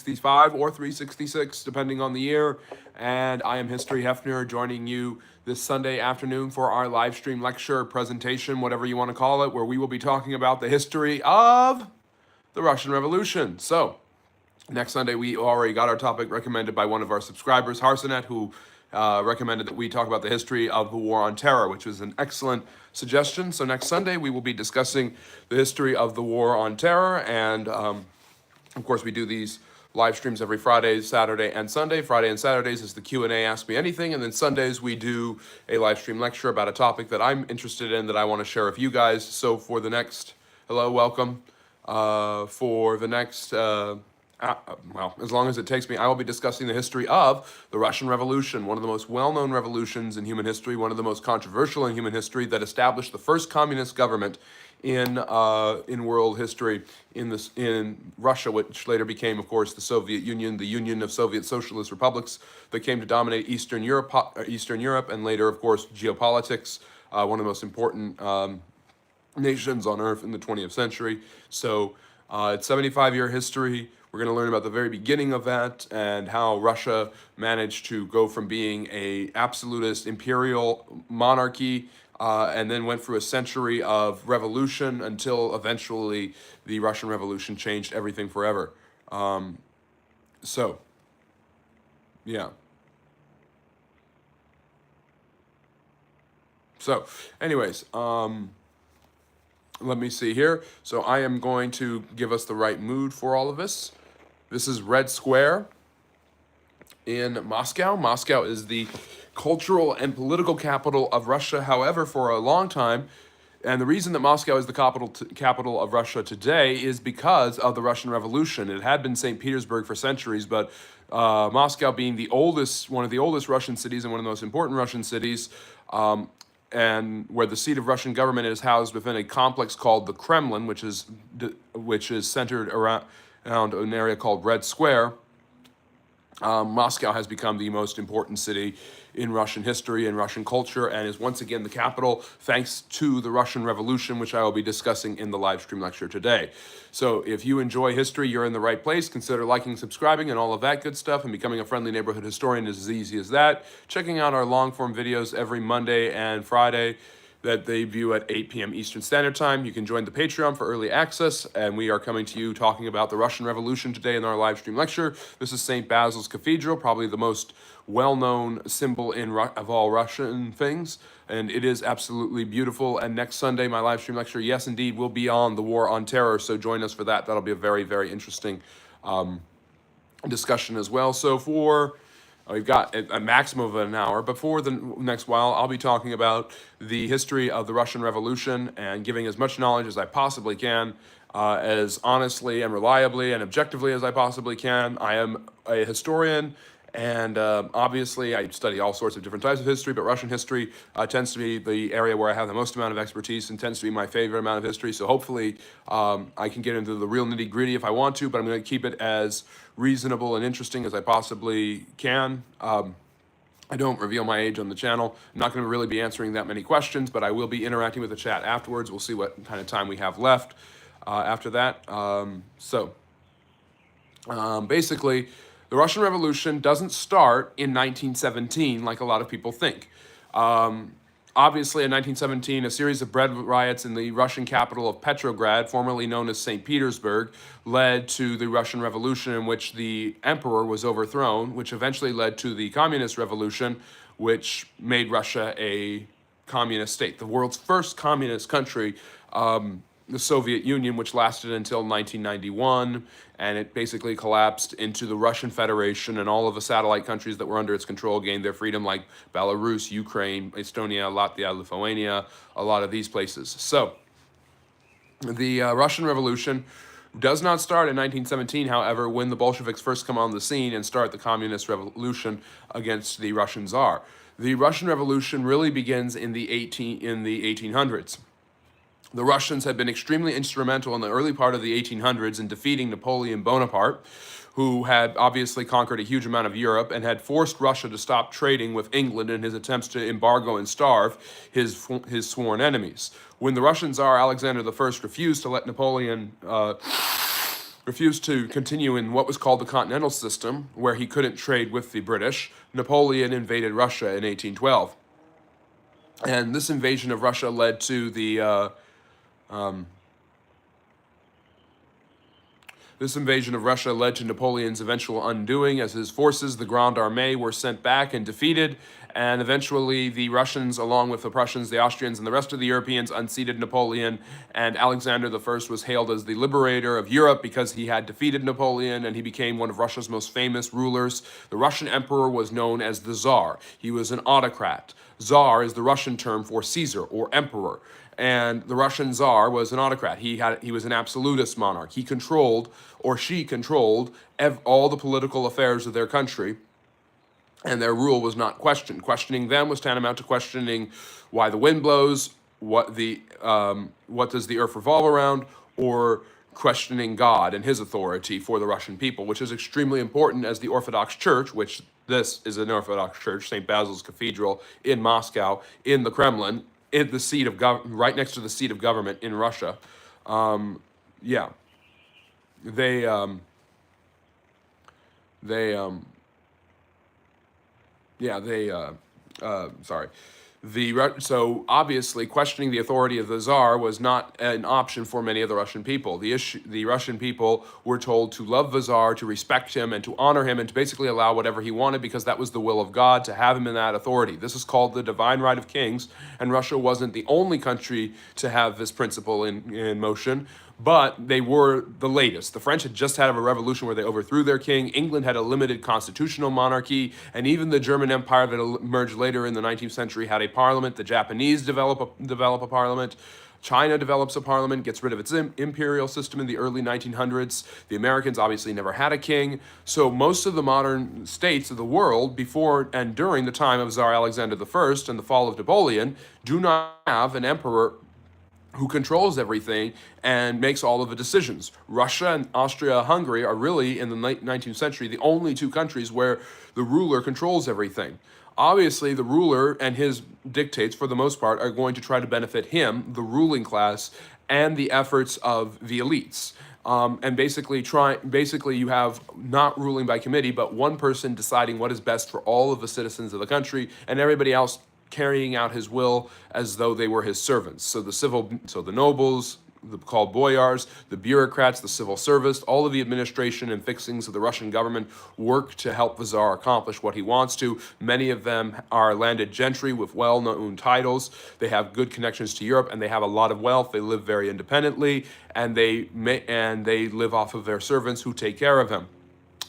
365 or 366, depending on the year. And I am History Hefner, joining you this Sunday afternoon for our live stream lecture, presentation, whatever you want to call it, where we will be talking about the history of the Russian Revolution. So, next Sunday, we already got our topic recommended by one of our subscribers, Harsonet, who recommended that we talk about the history of the War on Terror, which was an excellent suggestion. So next Sunday, we will be discussing the history of the War on Terror. And, of course, we do these live streams every Friday, Saturday, and Sunday. Friday and Saturdays is the Q&A, Ask Me Anything. And then Sundays, we do a live stream lecture about a topic that I'm interested in that I want to share with you guys. So for the next, hello, welcome. For the next... well, as long as it takes me, I will be discussing the history of the Russian Revolution, one of the most well-known revolutions in human history, one of the most controversial in human history, that established the first communist government in world history in Russia, which later became, of course, the Soviet Union, the Union of Soviet Socialist Republics that came to dominate Eastern Europe, and later, of course, geopolitics, one of the most important nations on earth in the 20th century. So it's 75-year history. We're going to learn about the very beginning of that and how Russia managed to go from being a absolutist imperial monarchy and then went through a century of revolution until eventually the Russian Revolution changed everything forever. So, yeah. So, anyways, let me see here. So I am going to give us the right mood for all of this. This is Red Square in Moscow. Moscow is the cultural and political capital of Russia. However, for a long time, and the reason that Moscow is the capital of Russia today is because of the Russian Revolution. It had been St. Petersburg for centuries, but Moscow being the oldest, one of the oldest Russian cities and one of the most important Russian cities, and where the seat of Russian government is housed within a complex called the Kremlin, which is centered around an area called Red Square. Moscow has become the most important city in Russian history and Russian culture, and is once again the capital thanks to the Russian Revolution, which I will be discussing in the live stream lecture today. So if you enjoy history, you're in the right place. Consider liking, subscribing, and all of that good stuff, and becoming a friendly neighborhood historian is as easy as that. Checking out our long-form videos every Monday and Friday that they view at 8 p.m. Eastern Standard Time. You can join the Patreon for early access, and we are coming to you talking about the Russian Revolution today in our live stream lecture. This is St. Basil's Cathedral, probably the most well-known symbol of all Russian things, and it is absolutely beautiful. And next Sunday, my live stream lecture, yes, indeed, will be on the War on Terror, so join us for that. That'll be a very, very interesting discussion as well. So we've got a maximum of an hour. Before the next while, I'll be talking about the history of the Russian Revolution and giving as much knowledge as I possibly can, as honestly and reliably and objectively as I possibly can. I am a historian, and obviously I study all sorts of different types of history, but Russian history tends to be the area where I have the most amount of expertise and tends to be my favorite amount of history. So hopefully I can get into the real nitty-gritty if I want to, but I'm going to keep it as reasonable and interesting as I possibly can. I don't reveal my age on the channel. I'm not going to really be answering that many questions, but I will be interacting with the chat afterwards. We'll see what kind of time we have left after that. Basically, the Russian Revolution doesn't start in 1917 like a lot of people think. Obviously, in 1917, a series of bread riots in the Russian capital of Petrograd, formerly known as St. Petersburg, led to the Russian Revolution, in which the emperor was overthrown, which eventually led to the Communist Revolution, which made Russia a communist state. The world's first communist country, the Soviet Union, which lasted until 1991, and it basically collapsed into the Russian Federation, and all of the satellite countries that were under its control gained their freedom, like Belarus, Ukraine, Estonia, Latvia, Lithuania, a lot of these places. So the Russian Revolution does not start in 1917, however, when the Bolsheviks first come on the scene and start the communist revolution against the Russian Tsar. The Russian Revolution really begins in the 1800s. The Russians had been extremely instrumental in the early part of the 1800s in defeating Napoleon Bonaparte, who had obviously conquered a huge amount of Europe and had forced Russia to stop trading with England in his attempts to embargo and starve his sworn enemies. When the Russian Tsar Alexander I refused to let Napoleon refused to continue in what was called the Continental System, where he couldn't trade with the British, Napoleon invaded Russia in 1812. And this invasion of Russia led to the This invasion of Russia led to Napoleon's eventual undoing, as his forces, the Grande Armée, were sent back and defeated, and eventually the Russians, along with the Prussians, the Austrians, and the rest of the Europeans, unseated Napoleon, and Alexander I was hailed as the liberator of Europe because he had defeated Napoleon, and he became one of Russia's most famous rulers. The Russian emperor was known as the Tsar. He was an autocrat. Tsar is the Russian term for Caesar or emperor. And the Russian Tsar was an autocrat. He was an absolutist monarch. He controlled, or she controlled, all the political affairs of their country, and their rule was not questioned. Questioning them was tantamount to questioning why the wind blows, what does the earth revolve around, or questioning God and his authority for the Russian people, which is extremely important, as the Orthodox Church, which this is an Orthodox Church, St. Basil's Cathedral in Moscow, in the Kremlin, in the seat of right next to the seat of government in Russia. Yeah, they they yeah they sorry. So obviously, questioning the authority of the Tsar was not an option for many of the Russian people. The Russian people were told to love the Tsar, to respect him, and to honor him, and to basically allow whatever he wanted, because that was the will of God, to have him in that authority. This is called the divine right of kings, and Russia wasn't the only country to have this principle in motion, but they were the latest. The French had just had a revolution where they overthrew their king. England had a limited constitutional monarchy, and even the German Empire that emerged later in the 19th century had a parliament. The Japanese develop a parliament. China develops a parliament, gets rid of its imperial system in the early 1900s. The Americans obviously never had a king. So most of the modern states of the world, before and during the time of Tsar Alexander I and the fall of Napoleon, do not have an emperor who controls everything and makes all of the decisions. Russia and Austria-Hungary are really, in the 19th century, the only two countries where the ruler controls everything. Obviously, the ruler and his dictates, for the most part, are going to try to benefit him, the ruling class, and the efforts of the elites. And basically you have not ruling by committee, but one person deciding what is best for all of the citizens of the country, and everybody else carrying out his will as though they were his servants. So the nobles, called boyars, the bureaucrats, the civil service, all of the administration and fixings of the Russian government work to help the Tsar accomplish what he wants to. Many of them are landed gentry with well-known titles. They have good connections to Europe, and they have a lot of wealth. They live very independently, and they live off of their servants who take care of them.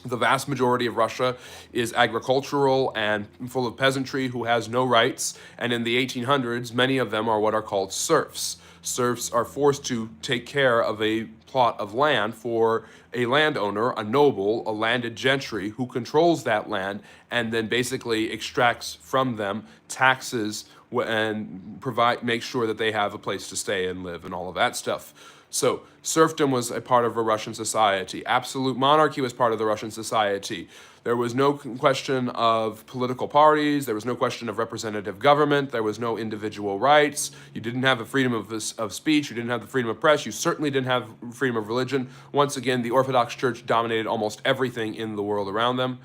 The vast majority of Russia is agricultural and full of peasantry who has no rights, and in the 1800s, many of them are what are called serfs. Serfs are forced to take care of a plot of land for a landowner, a noble, a landed gentry who controls that land and then basically extracts from them taxes and make sure that they have a place to stay and live and all of that stuff. So serfdom was a part of a Russian society. Absolute monarchy was part of the Russian society. There was no question of political parties. There was no question of representative government. There was no individual rights. You didn't have the freedom of speech. You didn't have the freedom of press. You certainly didn't have freedom of religion. Once again, the Orthodox Church dominated almost everything in the world around them.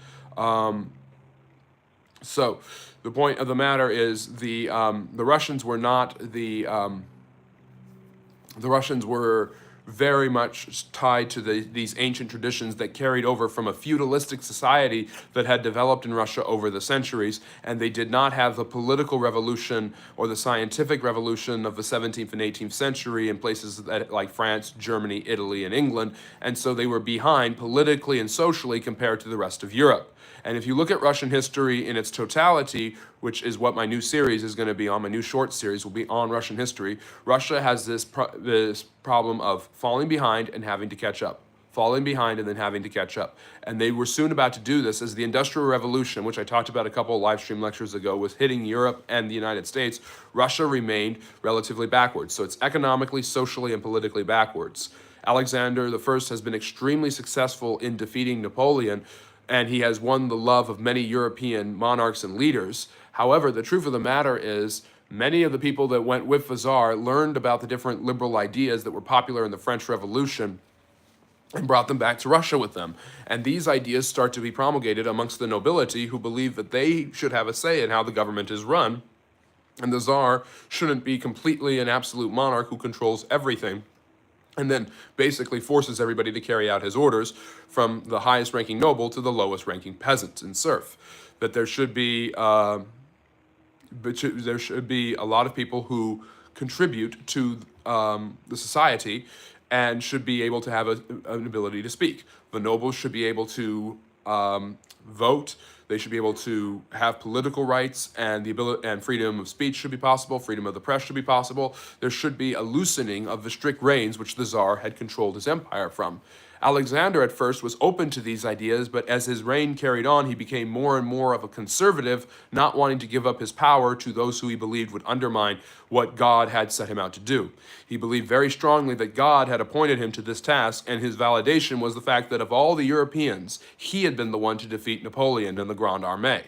So the point of the matter is the Russians were not the Russians were very much tied to these ancient traditions that carried over from a feudalistic society that had developed in Russia over the centuries, and they did not have the political revolution or the scientific revolution of the 17th and 18th century in places like France, Germany, Italy, and England, and so they were behind politically and socially compared to the rest of Europe. And if you look at Russian history in its totality, which is what my new series is going to be on, my new short series will be on Russian history, Russia has this problem of falling behind and having to catch up. Falling behind and then having to catch up. And they were soon about to do this as the Industrial Revolution, which I talked about a couple of live stream lectures ago, was hitting Europe and the United States. Russia remained relatively backwards. So it's economically, socially, and politically backwards. Alexander I has been extremely successful in defeating Napoleon, and he has won the love of many European monarchs and leaders. However, the truth of the matter is, many of the people that went with the Tsar learned about the different liberal ideas that were popular in the French Revolution and brought them back to Russia with them. And these ideas start to be promulgated amongst the nobility, who believe that they should have a say in how the government is run, and the Tsar shouldn't be completely an absolute monarch who controls everything and then basically forces everybody to carry out his orders, from the highest ranking noble to the lowest ranking peasant and serf. That there should be there should be a lot of people who contribute to the society and should be able to have an ability to speak. The nobles should be able to vote. They should be able to have political rights, and the ability and freedom of speech should be possible. Freedom of the press should be possible. There should be a loosening of the strict reins which the Tsar had controlled his empire from. Alexander at first was open to these ideas, but as his reign carried on, he became more and more of a conservative, not wanting to give up his power to those who he believed would undermine what God had set him out to do. He believed very strongly that God had appointed him to this task, and his validation was the fact that of all the Europeans, he had been the one to defeat Napoleon and the Grande Armée.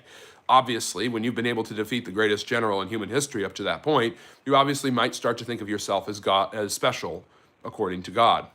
Obviously, when you've been able to defeat the greatest general in human history up to that point, you obviously might start to think of yourself as God, as special, according to God.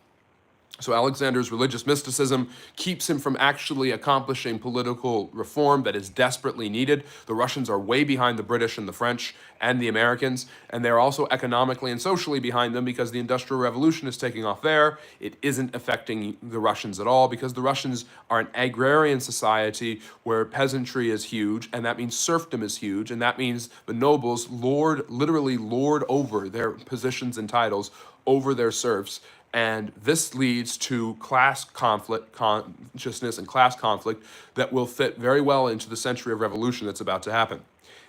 So Alexander's religious mysticism keeps him from actually accomplishing political reform that is desperately needed. The Russians are way behind the British and the French and the Americans, and they're also economically and socially behind them because the Industrial Revolution is taking off there. It isn't affecting the Russians at all because the Russians are an agrarian society where peasantry is huge, and that means serfdom is huge, and that means the nobles literally lord over their positions and titles over their serfs. And this leads to class conflict, consciousness and class conflict that will fit very well into the century of revolution that's about to happen.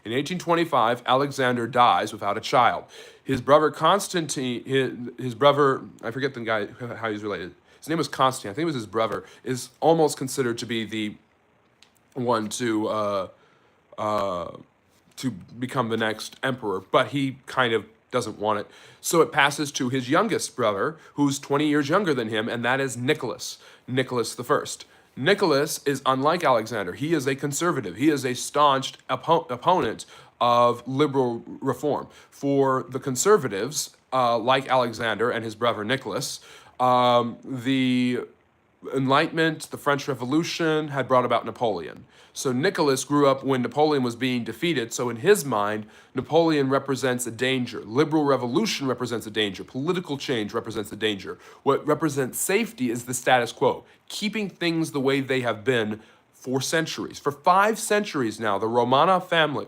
In 1825, Alexander dies without a child. His brother Constantine, his brother, I forget the guy, how he's related. His name was Constantine, I think it was his brother, is almost considered to be the one to become the next emperor, but he kind of doesn't want it. So it passes to his youngest brother, who's 20 years younger than him, and that is Nicholas I. Nicholas is unlike Alexander. He is a conservative. He is a staunch opponent of liberal reform. For the conservatives, like Alexander and his brother Nicholas, the Enlightenment, the French Revolution had brought about Napoleon. So Nicholas grew up when Napoleon was being defeated. So in his mind, Napoleon represents a danger. Liberal revolution represents a danger. Political change represents a danger. What represents safety is the status quo, keeping things the way they have been for centuries. For 5 centuries now, the Romanov family,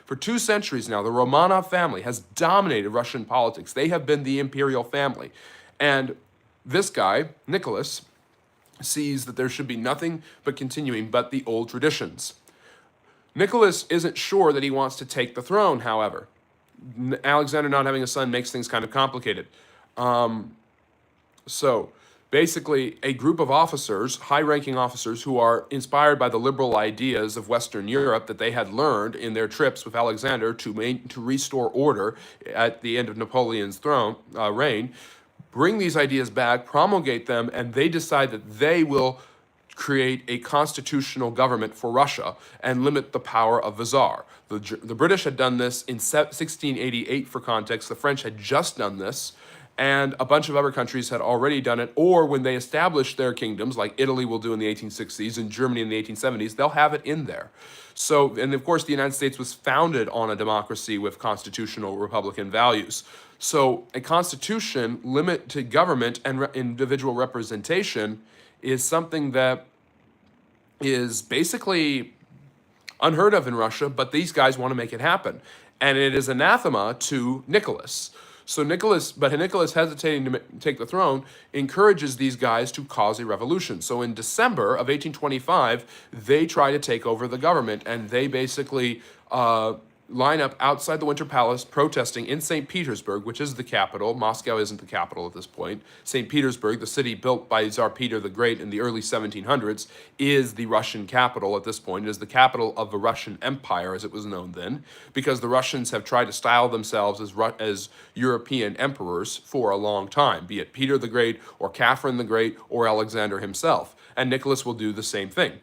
for 2 centuries now, the Romanov family has dominated Russian politics. They have been the imperial family. And this guy, Nicholas, sees that there should be nothing but continuing but the old traditions. Nicholas isn't sure that he wants to take the throne, however. Alexander not having a son makes things kind of complicated. So basically, a group of officers, high-ranking officers, who are inspired by the liberal ideas of Western Europe that they had learned in their trips with Alexander to restore order at the end of Napoleon's reign, bring these ideas back, promulgate them, and they decide that they will create a constitutional government for Russia and limit the power of the Tsar. The British had done this in 1688, for context. The French had just done this, and a bunch of other countries had already done it, or when they established their kingdoms, like Italy will do in the 1860s and Germany in the 1870s, they'll have it in there. So, and of course, the United States was founded on a democracy with constitutional Republican values. So a constitution limit to government and individual representation is something that is basically unheard of in Russia, but these guys want to make it happen. And it is anathema to Nicholas. So Nicholas hesitating to take the throne, encourages these guys to cause a revolution. So in December of 1825, they try to take over the government, and they basically line up outside the Winter Palace protesting in St. Petersburg, which is the capital. Moscow isn't the capital at this point. St. Petersburg, the city built by Tsar Peter the Great in the early 1700s, is the Russian capital at this point. It is the capital of the Russian Empire, as it was known then, because the Russians have tried to style themselves as European emperors for a long time, be it Peter the Great or Catherine the Great or Alexander himself. And Nicholas will do the same thing.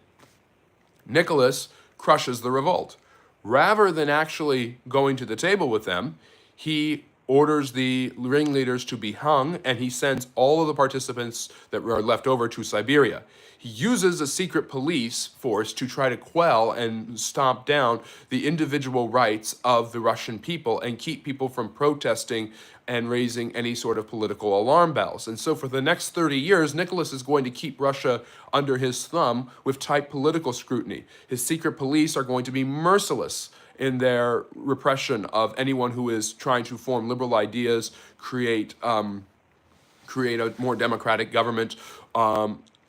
Nicholas crushes the revolt. Rather than actually going to the table with them, he orders the ringleaders to be hung, and he sends all of the participants that are left over to Siberia. He uses a secret police force to try to quell and stomp down the individual rights of the Russian people and keep people from protesting and raising any sort of political alarm bells. And so for the next 30 years, Nicholas is going to keep Russia under his thumb with tight political scrutiny. His secret police are going to be merciless in their repression of anyone who is trying to form liberal ideas, create a more democratic government,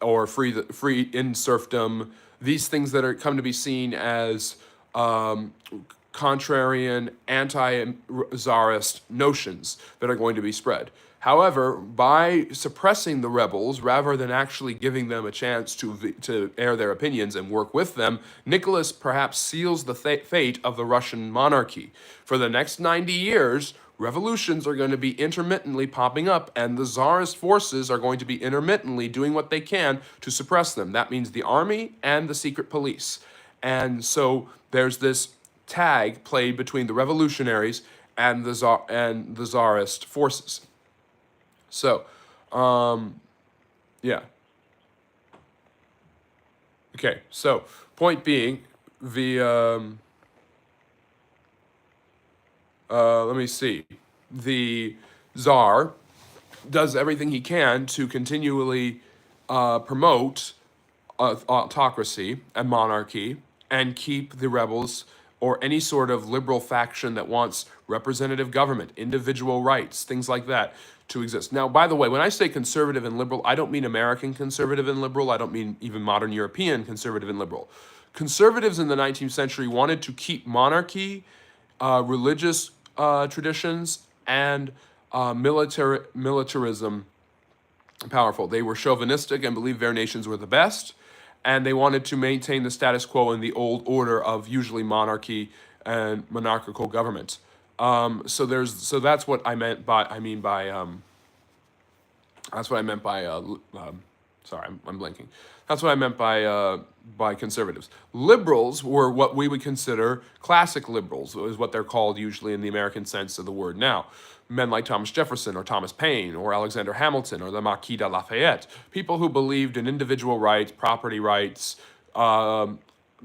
or free in serfdom. These things that are come to be seen as contrarian, anti-czarist notions that are going to be spread. However, by suppressing the rebels rather than actually giving them a chance to air their opinions and work with them, Nicholas perhaps seals the fate of the Russian monarchy. For the next 90 years, revolutions are going to be intermittently popping up, and the czarist forces are going to be intermittently doing what they can to suppress them. That means the army and the secret police. And so there's this tag played between the revolutionaries and the czarist forces. So, yeah. Okay, so point being, let me see. The czar does everything he can to continually promote autocracy and monarchy and keep the rebels or any sort of liberal faction that wants representative government, individual rights, things like that to exist. Now, by the way, when I say conservative and liberal, I don't mean American conservative and liberal. I don't mean even modern European conservative and liberal. Conservatives in the 19th century wanted to keep monarchy, religious traditions, and militarism powerful. They were chauvinistic and believed their nations were the best, and they wanted to maintain the status quo in the old order of usually monarchy and monarchical government. So that's what I meant by sorry, I'm blanking. That's what I meant by conservatives. Liberals were what we would consider classic liberals, is what they're called usually in the American sense of the word now. Men like Thomas Jefferson or Thomas Paine or Alexander Hamilton or the Marquis de Lafayette. People who believed in individual rights, property rights,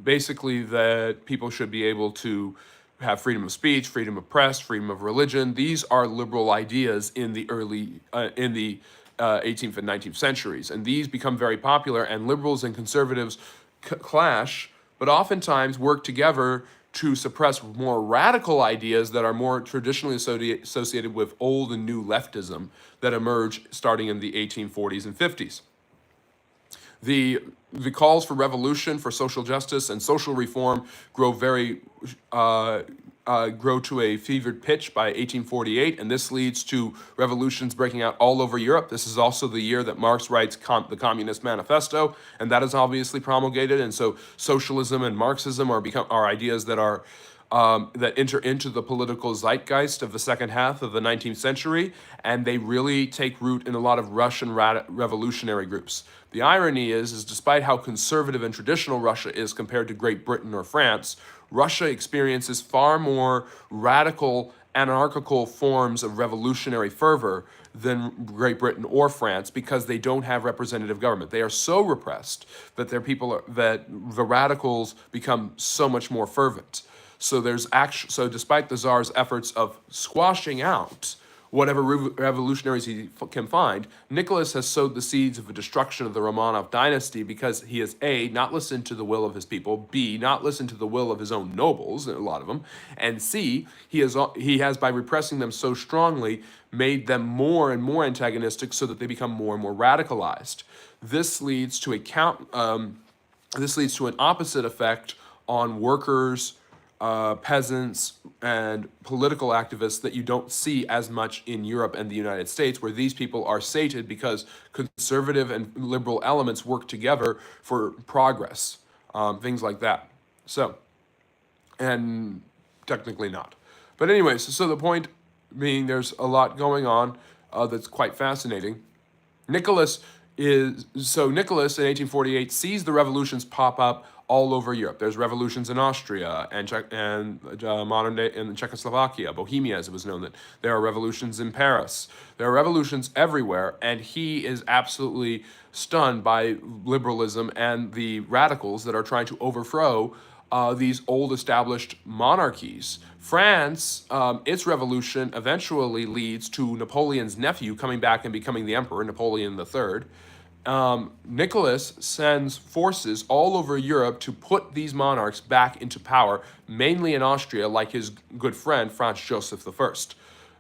basically that people should be able to have freedom of speech, freedom of press, freedom of religion. These are liberal ideas in the 18th and 19th centuries, and these become very popular, and liberals and conservatives clash, but oftentimes work together to suppress more radical ideas that are more traditionally associated with old and new leftism that emerge starting in the 1840s and 50s. The calls for revolution, for social justice, and social reform grow to a fevered pitch by 1848, and this leads to revolutions breaking out all over Europe. This is also the year that Marx writes the Communist Manifesto, and that is obviously promulgated. And so, socialism and Marxism are ideas that are that enter into the political zeitgeist of the second half of the 19th century, and they really take root in a lot of Russian revolutionary groups. The irony is despite how conservative and traditional Russia is compared to Great Britain or France, Russia experiences far more radical, anarchical forms of revolutionary fervor than Great Britain or France because they don't have representative government. They are so repressed that that the radicals become so much more fervent. So despite the Tsar's efforts of squashing out whatever revolutionaries he can find, Nicholas has sowed the seeds of the destruction of the Romanov dynasty because he has A, not listened to the will of his people, B, not listened to the will of his own nobles, a lot of them, and C, he has by repressing them so strongly made them more and more antagonistic so that they become more and more radicalized. This leads to an opposite effect on workers, peasants, and political activists that you don't see as much in Europe and the United States, where these people are sated because conservative and liberal elements work together for progress, things like that. So, and technically not. But anyways, so the point being there's a lot going on that's quite fascinating. Nicholas So Nicholas in 1848 sees the revolutions pop up all over Europe. There's revolutions in Austria and modern day in Czechoslovakia, Bohemia as it was known. That there are revolutions in Paris. There are revolutions everywhere, and he is absolutely stunned by liberalism and the radicals that are trying to overthrow these old established monarchies. France, its revolution eventually leads to Napoleon's nephew coming back and becoming the emperor, Napoleon III. Nicholas sends forces all over Europe to put these monarchs back into power, mainly in Austria, like his good friend Franz Joseph I.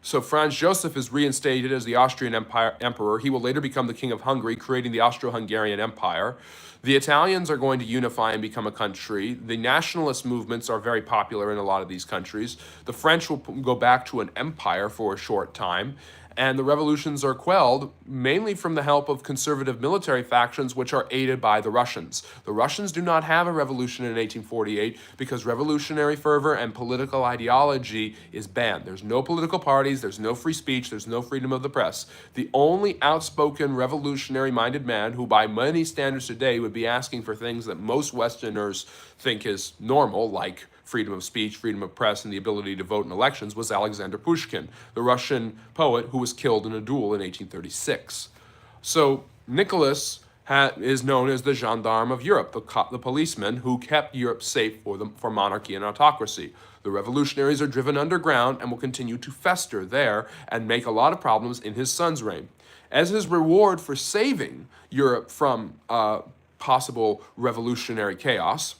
So Franz Joseph is reinstated as the Austrian emperor. He will later become the king of Hungary, creating the Austro-Hungarian Empire. The Italians are going to unify and become a country. The nationalist movements are very popular in a lot of these countries. The French will go back to an empire for a short time. And the revolutions are quelled mainly from the help of conservative military factions, which are aided by the Russians. The Russians do not have a revolution in 1848 because revolutionary fervor and political ideology is banned. There's no political parties, there's no free speech, there's no freedom of the press. The only outspoken revolutionary-minded man who by many standards today would be asking for things that most Westerners think is normal, like freedom of speech, freedom of press, and the ability to vote in elections, was Alexander Pushkin, the Russian poet who was killed in a duel in 1836. So Nicholas is known as the gendarme of Europe, the policeman who kept Europe safe for monarchy and autocracy. The revolutionaries are driven underground and will continue to fester there and make a lot of problems in his son's reign. As his reward for saving Europe from possible revolutionary chaos,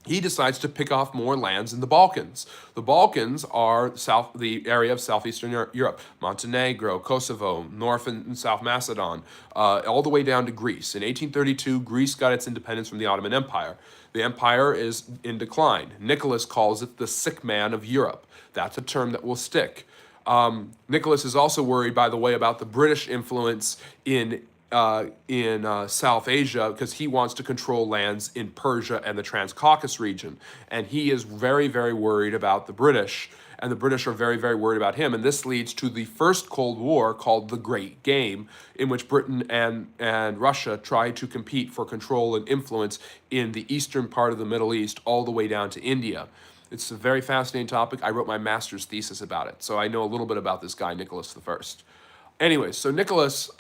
he decides to pick off more lands in the Balkans. The Balkans are the area of southeastern Europe, Montenegro, Kosovo, North and South Macedon, all the way down to Greece. In 1832, Greece got its independence from the Ottoman Empire. The empire is in decline. Nicholas calls it the sick man of Europe. That's a term that will stick. Nicholas is also worried, by the way, about the British influence in South Asia because he wants to control lands in Persia and the Transcaucasus region. And he is very, very worried about the British, and the British are very, very worried about him. And this leads to the first Cold War called the Great Game, in which Britain and Russia try to compete for control and influence in the eastern part of the Middle East all the way down to India. It's a very fascinating topic. I wrote my master's thesis about it, so I know a little bit about this guy, Nicholas I. Anyways, so Nicholas,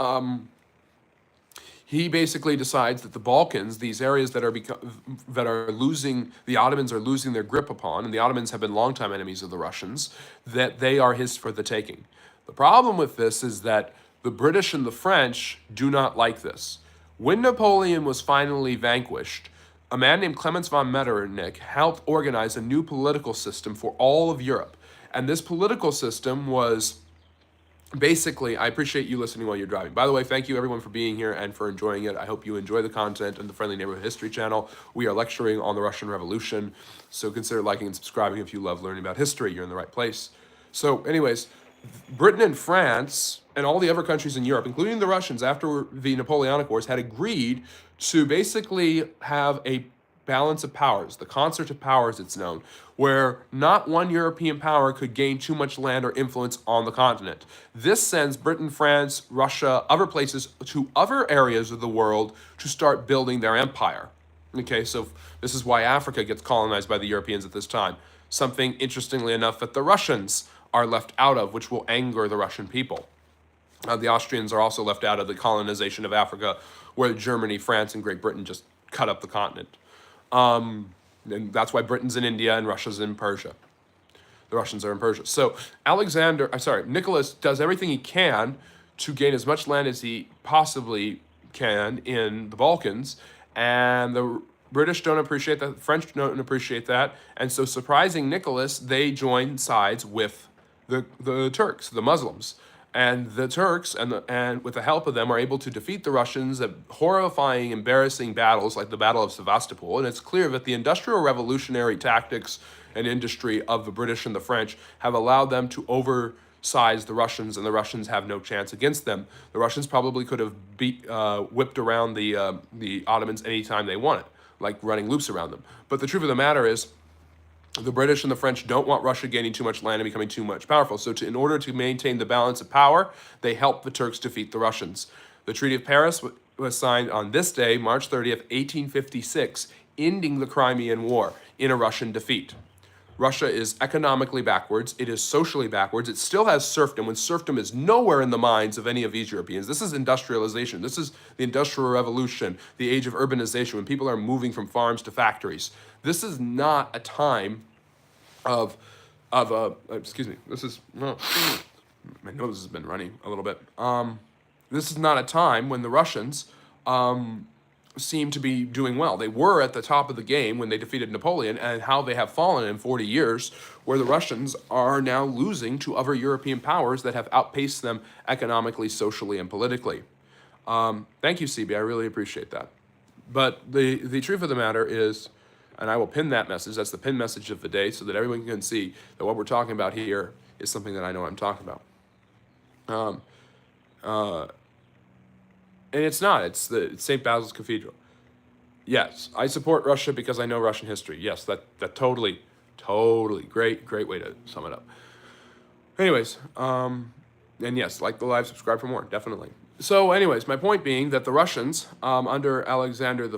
he basically decides that the Balkans, these areas that are losing, the Ottomans are losing their grip upon, and the Ottomans have been longtime enemies of the Russians, that they are his for the taking. The problem with this is that the British and the French do not like this. When Napoleon was finally vanquished, a man named Clemens von Metternich helped organize a new political system for all of Europe. And this political system was basically, I appreciate you listening while you're driving. By the way, thank you everyone for being here and for enjoying it. I hope you enjoy the content on the Friendly Neighborhood History channel. We are lecturing on the Russian Revolution, so consider liking and subscribing if you love learning about history. You're in the right place. So anyways, Britain and France and all the other countries in Europe, including the Russians after the Napoleonic Wars, had agreed to basically have a balance of powers, the concert of powers it's known, where not one European power could gain too much land or influence on the continent. This sends Britain, France, Russia, other places to other areas of the world to start building their empire. Okay, so this is why Africa gets colonized by the Europeans at this time. Something, interestingly enough, that the Russians are left out of, which will anger the Russian people. The Austrians are also left out of the colonization of Africa, where Germany, France, and Great Britain just cut up the continent. And that's why Britain's in India and Russia's in Persia. The Russians are in Persia. So Nicholas does everything he can to gain as much land as he possibly can in the Balkans, and the British don't appreciate that, the French don't appreciate that, and so surprising Nicholas, they join sides with the Turks, the Muslims. And the Turks, and with the help of them, are able to defeat the Russians at horrifying, embarrassing battles like the Battle of Sevastopol. And it's clear that the industrial revolutionary tactics and industry of the British and the French have allowed them to oversize the Russians, and the Russians have no chance against them. The Russians probably could have whipped around the Ottomans anytime they wanted, like running loops around them. But the truth of the matter is, the British and the French don't want Russia gaining too much land and becoming too much powerful. So in order to maintain the balance of power, they help the Turks defeat the Russians. The Treaty of Paris was signed on this day, March 30th, 1856, ending the Crimean War in a Russian defeat. Russia is economically backwards. It is socially backwards. It still has serfdom, when serfdom is nowhere in the minds of any of these Europeans. This is industrialization. This is the Industrial Revolution, the age of urbanization, when people are moving from farms to factories. This is not a time excuse me, this is, my nose has been running a little bit. This is not a time when the Russians seem to be doing well. They were at the top of the game when they defeated Napoleon, and how they have fallen in 40 years, where the Russians are now losing to other European powers that have outpaced them economically, socially, and politically. Thank you, CB. I really appreciate that. But the truth of the matter is, and I will pin that message, that's the pin message of the day, so that everyone can see that what we're talking about here is something that I know I'm talking about. And it's not. It's St. Basil's Cathedral. Yes, I support Russia because I know Russian history. Yes, that totally great way to sum it up. Anyways, and yes, like the live, subscribe for more, definitely. So anyways, my point being that the Russians, under under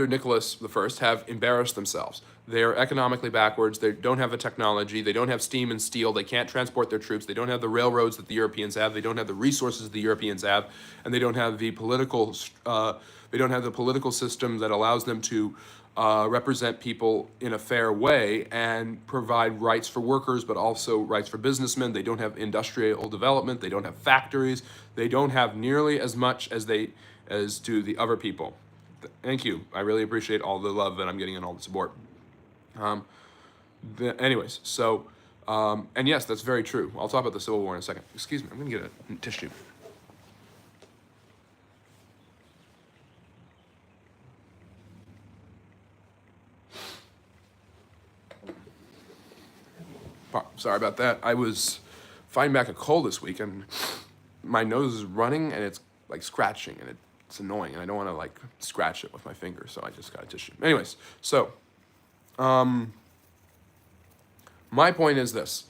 Nicholas I, have embarrassed themselves. They're economically backwards. They don't have the technology. They don't have steam and steel. They can't transport their troops. They don't have the railroads that the Europeans have. They don't have the resources the Europeans have, and they don't have the political. They don't have the political system that allows them to represent people in a fair way and provide rights for workers, but also rights for businessmen. They don't have industrial development. They don't have factories. They don't have nearly as much as do the other people. Thank you. I really appreciate all the love that I'm getting and all the support. Anyways, so, and yes, that's very true. I'll talk about the Civil War in a second. Excuse me, I'm going to get a tissue. Sorry about that. I was fighting back a cold this week, and my nose is running, and it's like scratching, and it's annoying, and I don't want to like scratch it with my finger, so I just got a tissue. Anyways, so my point is this.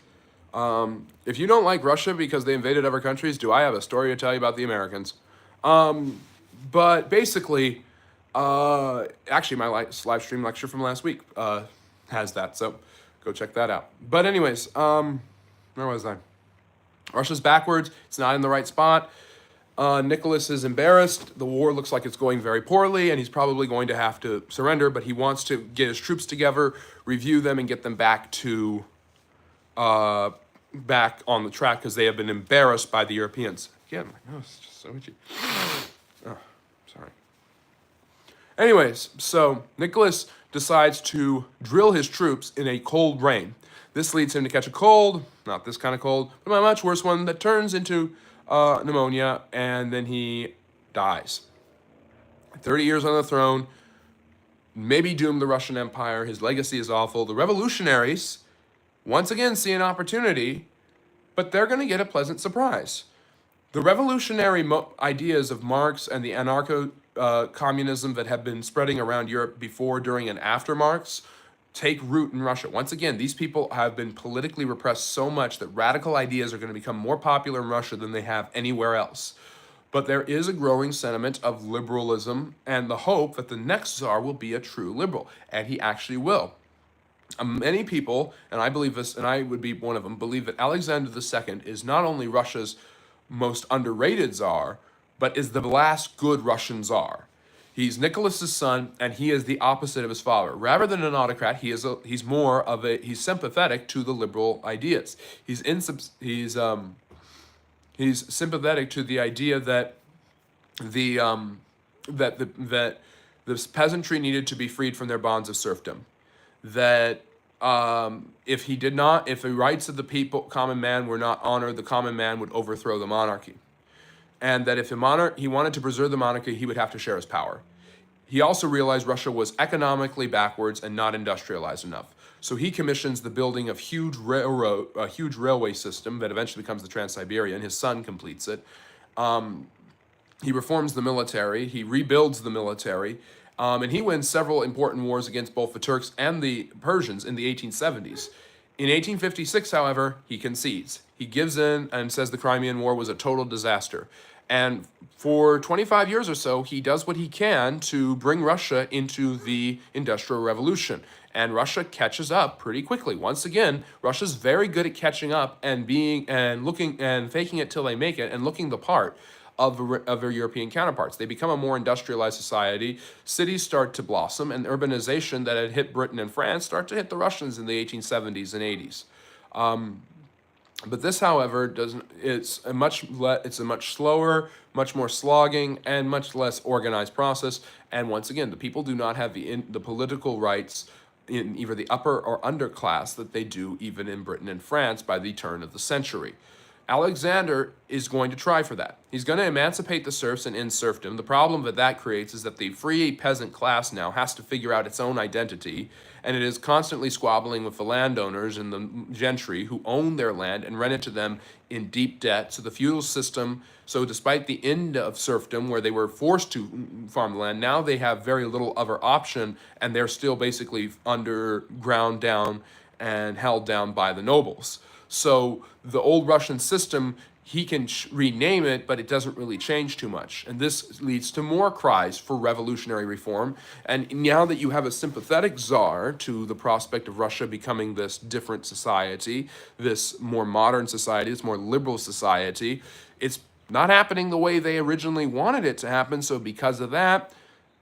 If you don't like Russia because they invaded other countries, do I have a story to tell you about the Americans? But basically, actually my live stream lecture from last week has that, so go check that out. But anyways, where was I? Russia's backwards. It's not in the right spot. Nicholas is embarrassed. The war looks like it's going very poorly, and he's probably going to have to surrender, but he wants to get his troops together, review them, and get them back on the track, because they have been embarrassed by the Europeans. Again, my nose is just so itchy. Oh, sorry. Anyways, so Nicholas decides to drill his troops in a cold rain. This leads him to catch a cold, not this kind of cold, but a much worse one that turns into pneumonia, and then he dies. 30 years on the throne, maybe doomed the Russian Empire. His legacy is awful. The revolutionaries, once again, see an opportunity, but they're going to get a pleasant surprise. The revolutionary ideas of Marx and the anarcho-communism that have been spreading around Europe before, during, and after Marx take root in Russia. Once again, these people have been politically repressed so much that radical ideas are going to become more popular in Russia than they have anywhere else. But there is a growing sentiment of liberalism and the hope that the next Tsar will be a true liberal, and he actually will. Many people, and I believe this, and I would be one of them, believe that Alexander II is not only Russia's most underrated Tsar, but is the last good Russian Tsar. He's Nicholas's son, and he is the opposite of his father. Rather than an autocrat, he's sympathetic to the liberal ideas. He's sympathetic to the idea that the peasantry needed to be freed from their bonds of serfdom. That if the rights of the people, common man, were not honored, the common man would overthrow the monarchy. And that if he wanted to preserve the monarchy, he would have to share his power. He also realized Russia was economically backwards and not industrialized enough. So he commissions the building of a huge railway system that eventually becomes the Trans-Siberian. His son completes it. He reforms the military. He rebuilds the military. And he wins several important wars against both the Turks and the Persians in the 1870s. In 1856, however, he concedes. He gives in and says the Crimean War was a total disaster. And for 25 years or so, he does what he can to bring Russia into the Industrial Revolution. And Russia catches up pretty quickly. Once again, Russia's very good at catching up and being and looking and faking it till they make it and looking the part of their European counterparts. They become a more industrialized society. Cities start to blossom, and urbanization that had hit Britain and France start to hit the Russians in the 1870s and 80s. But this, however, doesn't. It's a much slower, much more slogging, and much less organized process. And once again, the people do not have the political rights in either the upper or underclass that they do even in Britain and France by the turn of the century. Alexander is going to try for that. He's going to emancipate the serfs and end serfdom. The problem that creates is that the free peasant class now has to figure out its own identity, and it is constantly squabbling with the landowners and the gentry who own their land and rent it to them in deep debt. So the feudal system, so despite the end of serfdom where they were forced to farm the land, now they have very little other option, and they're still basically ground down and held down by the nobles. So the old Russian system, he can rename it, but it doesn't really change too much. And this leads to more cries for revolutionary reform. And now that you have a sympathetic czar to the prospect of Russia becoming this different society, this more modern society, this more liberal society, it's not happening the way they originally wanted it to happen. So because of that,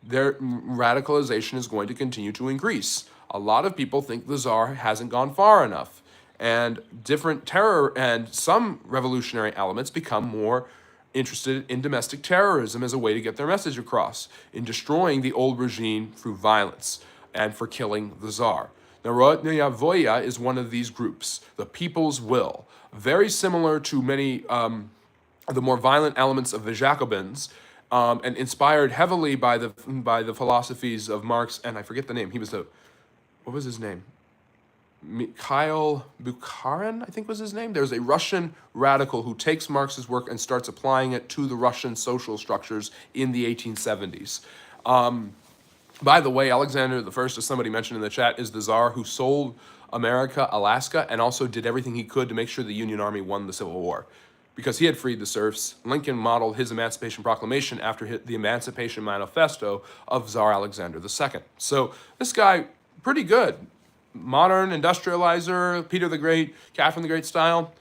their radicalization is going to continue to increase. A lot of people think the czar hasn't gone far enough. And different terror and some revolutionary elements become more interested in domestic terrorism as a way to get their message across, in destroying the old regime through violence and for killing the Tsar. Narodnaya Voya is one of these groups, the People's Will, very similar to many of the more violent elements of the Jacobins, and inspired heavily by the philosophies of Marx, and I forget the name. What was his name? Mikhail Bukharin, I think was his name. There's a Russian radical who takes Marx's work and starts applying it to the Russian social structures in the 1870s. By the way, Alexander I, as somebody mentioned in the chat, is the Tsar who sold America Alaska and also did everything he could to make sure the Union Army won the Civil War. Because he had freed the serfs, Lincoln modeled his Emancipation Proclamation after the Emancipation Manifesto of Tsar Alexander II. So this guy, pretty good. Modern industrializer, Peter the Great, Catherine the Great style.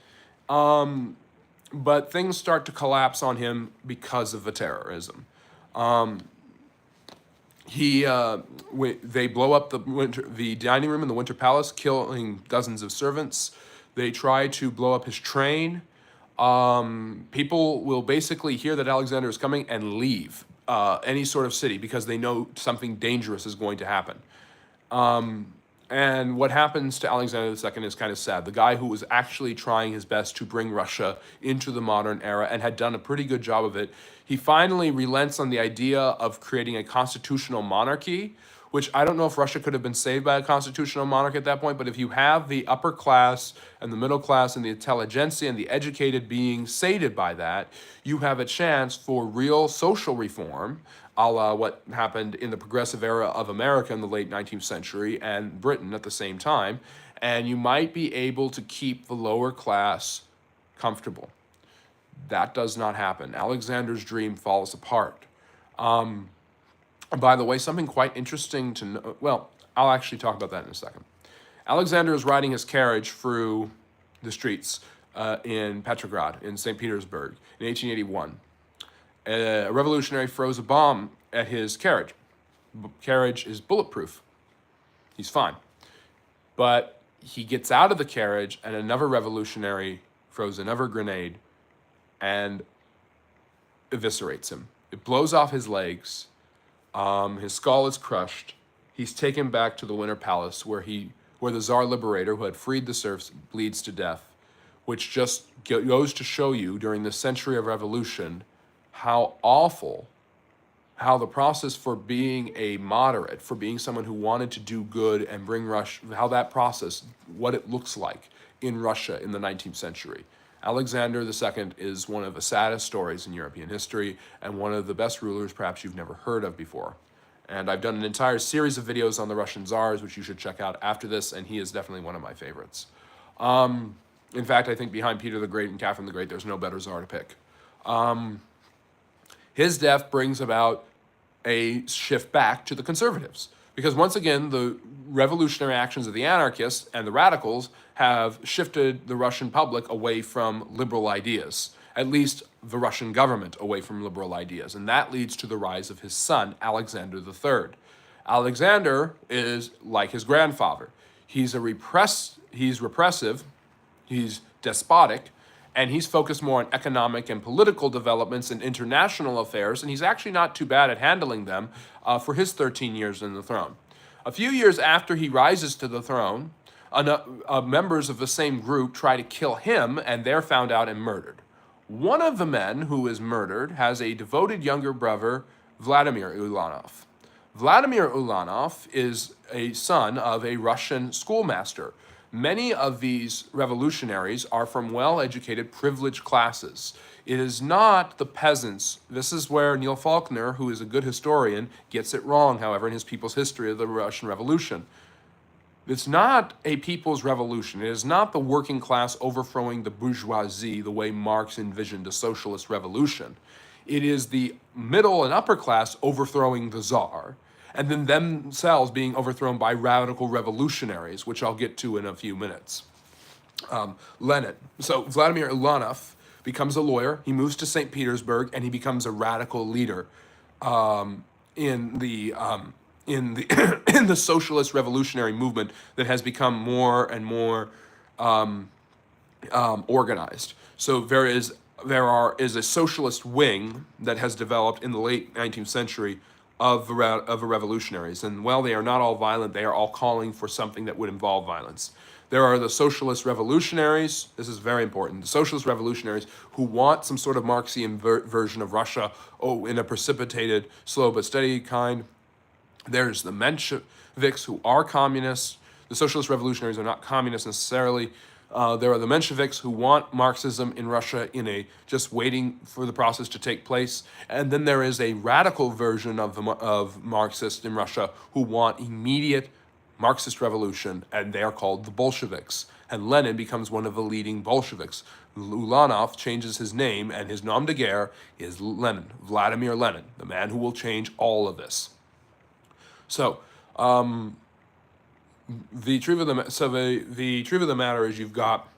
But things start to collapse on him because of the terrorism. They blow up the dining room in the Winter Palace, killing dozens of servants. They try to blow up his train. People will basically hear that Alexander is coming and leave any sort of city because they know something dangerous is going to happen. And what happens to Alexander II is kind of sad. The guy who was actually trying his best to bring Russia into the modern era and had done a pretty good job of it, he finally relents on the idea of creating a constitutional monarchy, which I don't know if Russia could have been saved by a constitutional monarch at that point, but if you have the upper class and the middle class and the intelligentsia and the educated being sated by that, you have a chance for real social reform, a la what happened in the progressive era of America in the late 19th century and Britain at the same time, and you might be able to keep the lower class comfortable. That does not happen. Alexander's dream falls apart. By the way, something quite interesting to know, well, I'll actually talk about that in a second. Alexander is riding his carriage through the streets in Petrograd, in St. Petersburg, in 1881. A revolutionary throws a bomb at his carriage. Carriage is bulletproof. He's fine. But he gets out of the carriage and another revolutionary throws another grenade and eviscerates him. It blows off his legs. His skull is crushed. He's taken back to the Winter Palace where the Tsar Liberator, who had freed the serfs, bleeds to death, which just goes to show you during this century of revolution how the process for being a moderate, for being someone who wanted to do good and bring Russia, how that process, what it looks like in Russia in the 19th century. Alexander II is one of the saddest stories in European history and one of the best rulers perhaps you've never heard of before. And I've done an entire series of videos on the Russian Tsars, which you should check out after this, and he is definitely one of my favorites. In fact, I think behind Peter the Great and Catherine the Great, there's no better czar to pick. His death brings about a shift back to the conservatives. Because once again, the revolutionary actions of the anarchists and the radicals have shifted the Russian public away from liberal ideas, at least the Russian government away from liberal ideas. And that leads to the rise of his son, Alexander III. Alexander is like his grandfather. He's repressive, he's despotic, and he's focused more on economic and political developments and international affairs, and he's actually not too bad at handling them for his 13 years in the throne. A few years after he rises to the throne, members of the same group try to kill him, and they're found out and murdered. One of the men who is murdered has a devoted younger brother, Vladimir Ulyanov. Vladimir Ulyanov is a son of a Russian schoolmaster. Many of these revolutionaries are from well-educated, privileged classes. It is not the peasants. This is where Neil Faulkner, who is a good historian, gets it wrong, however, in his People's History of the Russian Revolution. It's not a people's revolution. It is not the working class overthrowing the bourgeoisie the way Marx envisioned a socialist revolution. It is the middle and upper class overthrowing the czar, and then themselves being overthrown by radical revolutionaries, which I'll get to in a few minutes. Lenin. So Vladimir Ulyanov becomes a lawyer. He moves to St. Petersburg, and he becomes a radical leader in the in the socialist revolutionary movement that has become more and more organized. So there is a socialist wing that has developed in the late 19th century of the revolutionaries. And while they are not all violent, they are all calling for something that would involve violence. There are the socialist revolutionaries. This is very important. The socialist revolutionaries who want some sort of Marxian version of Russia, in a precipitated, slow but steady kind. There's the Mensheviks who are communists. The socialist revolutionaries are not communists necessarily. There are the Mensheviks who want Marxism in Russia just waiting for the process to take place. And then there is a radical version of Marxists in Russia who want immediate Marxist revolution, and they are called the Bolsheviks. And Lenin becomes one of the leading Bolsheviks. Ulyanov changes his name, and his nom de guerre is Lenin, Vladimir Lenin, the man who will change all of this. So, the truth of the matter is you've got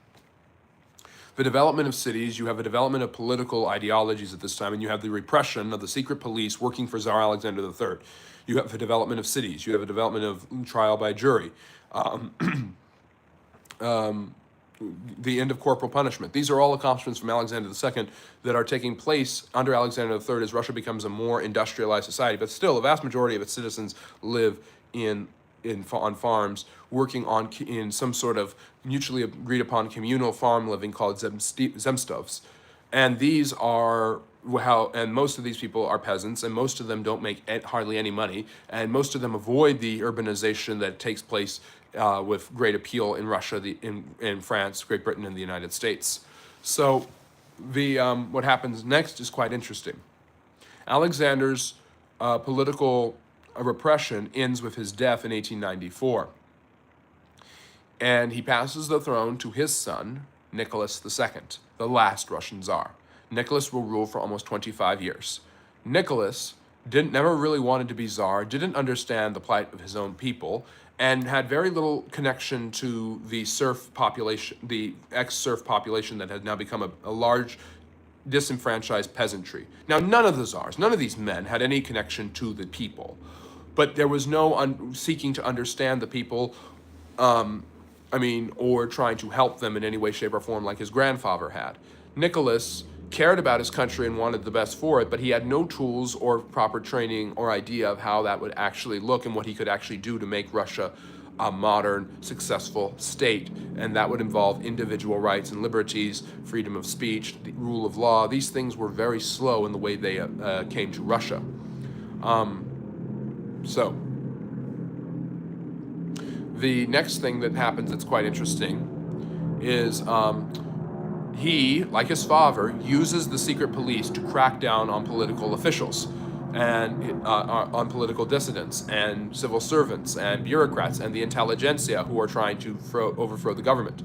the development of cities, you have a development of political ideologies at this time, and you have the repression of the secret police working for Tsar Alexander III. You have the development of cities, you have a development of trial by jury, the end of corporal punishment. These are all accomplishments from Alexander II that are taking place under Alexander III as Russia becomes a more industrialized society. But still, the vast majority of its citizens live on farms, working in some sort of mutually agreed upon communal farm living called zemstovs. And these are and most of these people are peasants, and most of them don't make hardly any money, and most of them avoid the urbanization that takes place with great appeal in Russia, in France, Great Britain, and the United States. So what happens next is quite interesting. Alexander's political repression ends with his death in 1894. And he passes the throne to his son, Nicholas II, the last Russian Tsar. Nicholas will rule for almost 25 years. Nicholas never really wanted to be Tsar, didn't understand the plight of his own people, and had very little connection to the serf population, the ex-serf population that had now become a large disenfranchised peasantry. Now, none of the Tsars, none of these men had any connection to the people, but there was no seeking to understand the people, or trying to help them in any way, shape, or form like his grandfather had. Nicholas cared about his country and wanted the best for it, but he had no tools or proper training or idea of how that would actually look and what he could actually do to make Russia a modern, successful state. And that would involve individual rights and liberties, freedom of speech, the rule of law. These things were very slow in the way they came to Russia. So the next thing that happens that's quite interesting is he, like his father, uses the secret police to crack down on political officials and on political dissidents and civil servants and bureaucrats and the intelligentsia who are trying to overthrow the government.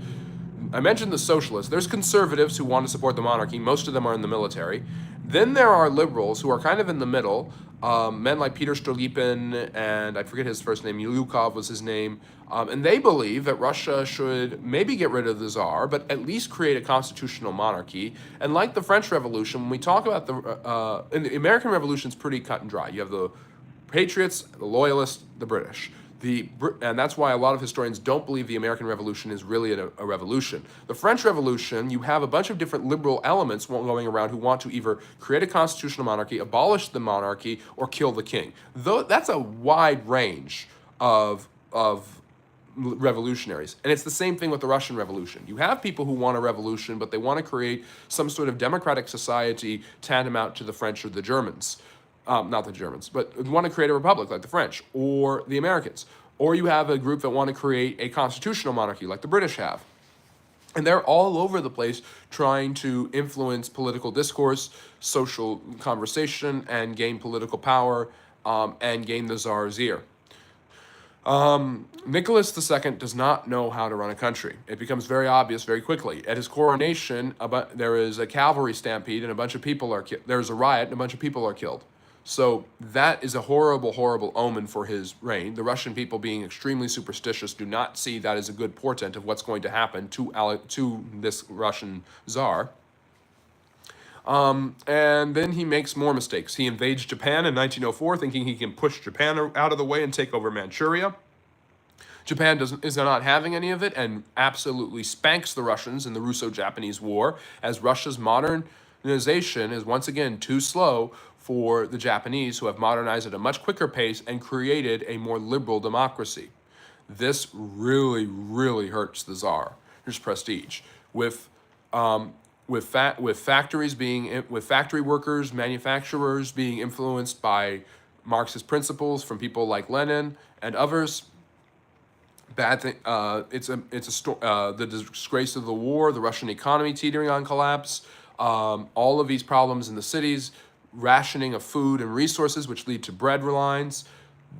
I mentioned the socialists. There's conservatives who want to support the monarchy. Most of them are in the military. Then there are liberals who are kind of in the middle. Men like Peter Stolypin and I forget his first name, Yulukov was his name. And they believe that Russia should maybe get rid of the Tsar, but at least create a constitutional monarchy. And like the French Revolution, when we talk about and the American Revolution is pretty cut and dry. You have the patriots, the loyalists, the British. And that's why a lot of historians don't believe the American Revolution is really a revolution. The French Revolution, you have a bunch of different liberal elements going around who want to either create a constitutional monarchy, abolish the monarchy, or kill the king. Though that's a wide range of revolutionaries. And it's the same thing with the Russian Revolution. You have people who want a revolution, but they want to create some sort of democratic society tantamount to the French or the Germans. Not the Germans, but want to create a republic like the French or the Americans. Or you have a group that want to create a constitutional monarchy like the British have. And they're all over the place trying to influence political discourse, social conversation, and gain political power, and gain the Tsar's ear. Nicholas II does not know how to run a country. It becomes very obvious very quickly. At his coronation, there is a cavalry stampede and a bunch of people are killed. There's a riot and a bunch of people are killed. So that is a horrible, horrible omen for his reign. The Russian people, being extremely superstitious, do not see that as a good portent of what's going to happen to this Russian Tsar. And then he makes more mistakes. He invades Japan in 1904, thinking he can push Japan out of the way and take over Manchuria. Japan is not having any of it and absolutely spanks the Russians in the Russo-Japanese War, as Russia's modernization is once again too slow for the Japanese, who have modernized at a much quicker pace and created a more liberal democracy. This really, really hurts the Tsar, his prestige. With factory workers, manufacturers being influenced by Marxist principles from people like Lenin and others. The disgrace of the war, the Russian economy teetering on collapse, all of these problems in the cities, rationing of food and resources, which lead to bread lines.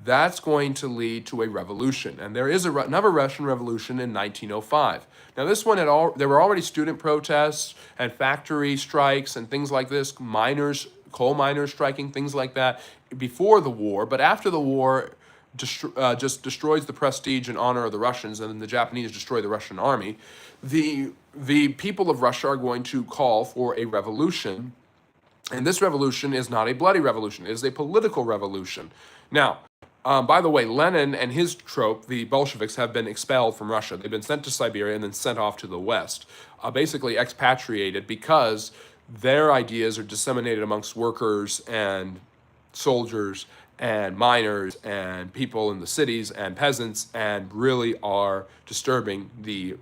That's going to lead to a revolution. And there is another Russian revolution in 1905. Now, this one there were already student protests and factory strikes and things like this, coal miners striking, things like that before the war. But after the war, just destroys the prestige and honor of the Russians, and then the Japanese destroy the Russian army. The people of Russia are going to call for a revolution. And this revolution is not a bloody revolution. It is a political revolution. Now, by the way, Lenin and his trope, the Bolsheviks, have been expelled from Russia. They've been sent to Siberia and then sent off to the West, basically expatriated because their ideas are disseminated amongst workers and soldiers and miners and people in the cities and peasants, and really are disturbing the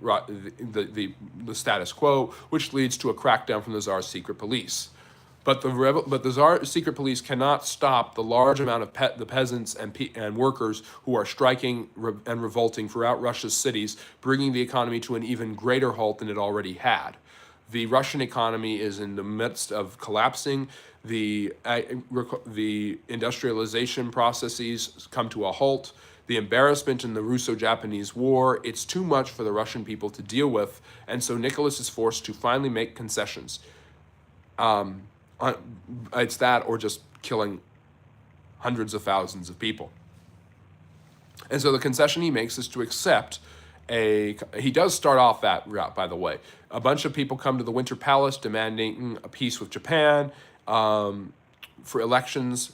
status quo, which leads to a crackdown from the Tsar's secret police. But the Tsar's secret police cannot stop the large amount of the peasants and workers who are striking and revolting throughout Russia's cities, bringing the economy to an even greater halt than it already had. The Russian economy is in the midst of collapsing. The industrialization processes come to a halt. The embarrassment in the Russo-Japanese War, it's too much for the Russian people to deal with, and so Nicholas is forced to finally make concessions. It's that or just killing hundreds of thousands of people. And so the concession he makes is to accept he does start off that route, by the way. A bunch of people come to the Winter Palace demanding a peace with Japan, for elections,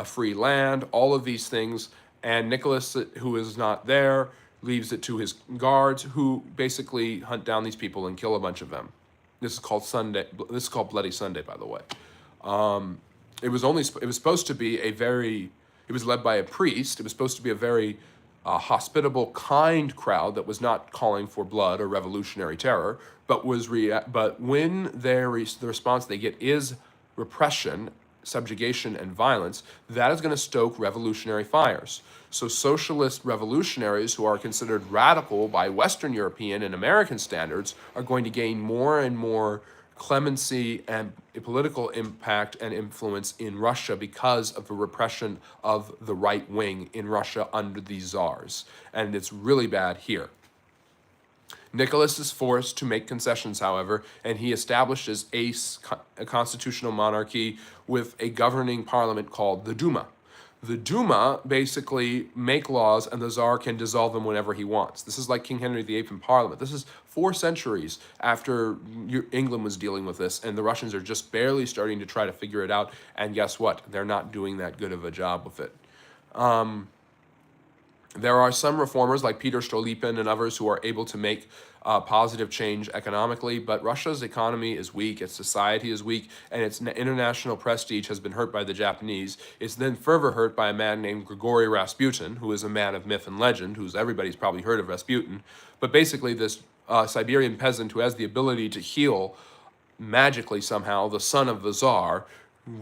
free land, all of these things. And Nicholas, who is not there, leaves it to his guards, who basically hunt down these people and kill a bunch of them. This is called Bloody Sunday, by the way. It was supposed to be it was led by a priest. It was supposed to be a very hospitable, kind crowd that was not calling for blood or revolutionary terror, but when the response they get is repression, subjugation, and violence, that is going to stoke revolutionary fires. So socialist revolutionaries who are considered radical by Western European and American standards are going to gain more and more clemency and political impact and influence in Russia because of the repression of the right wing in Russia under these czars. And it's really bad here. Nicholas is forced to make concessions, however, and he establishes a constitutional monarchy with a governing parliament called the Duma. The Duma basically make laws, and the Tsar can dissolve them whenever he wants. This is like King Henry VIII in Parliament. This is 4 centuries after England was dealing with this, and the Russians are just barely starting to try to figure it out. And guess what? They're not doing that good of a job with it. There are some reformers like Peter Stolypin and others who are able to make positive change economically, but Russia's economy is weak, its society is weak, and its international prestige has been hurt by the Japanese. It's then further hurt by a man named Grigory Rasputin, who is a man of myth and legend, everybody's probably heard of Rasputin, but basically this Siberian peasant who has the ability to heal magically somehow, the son of the Tsar,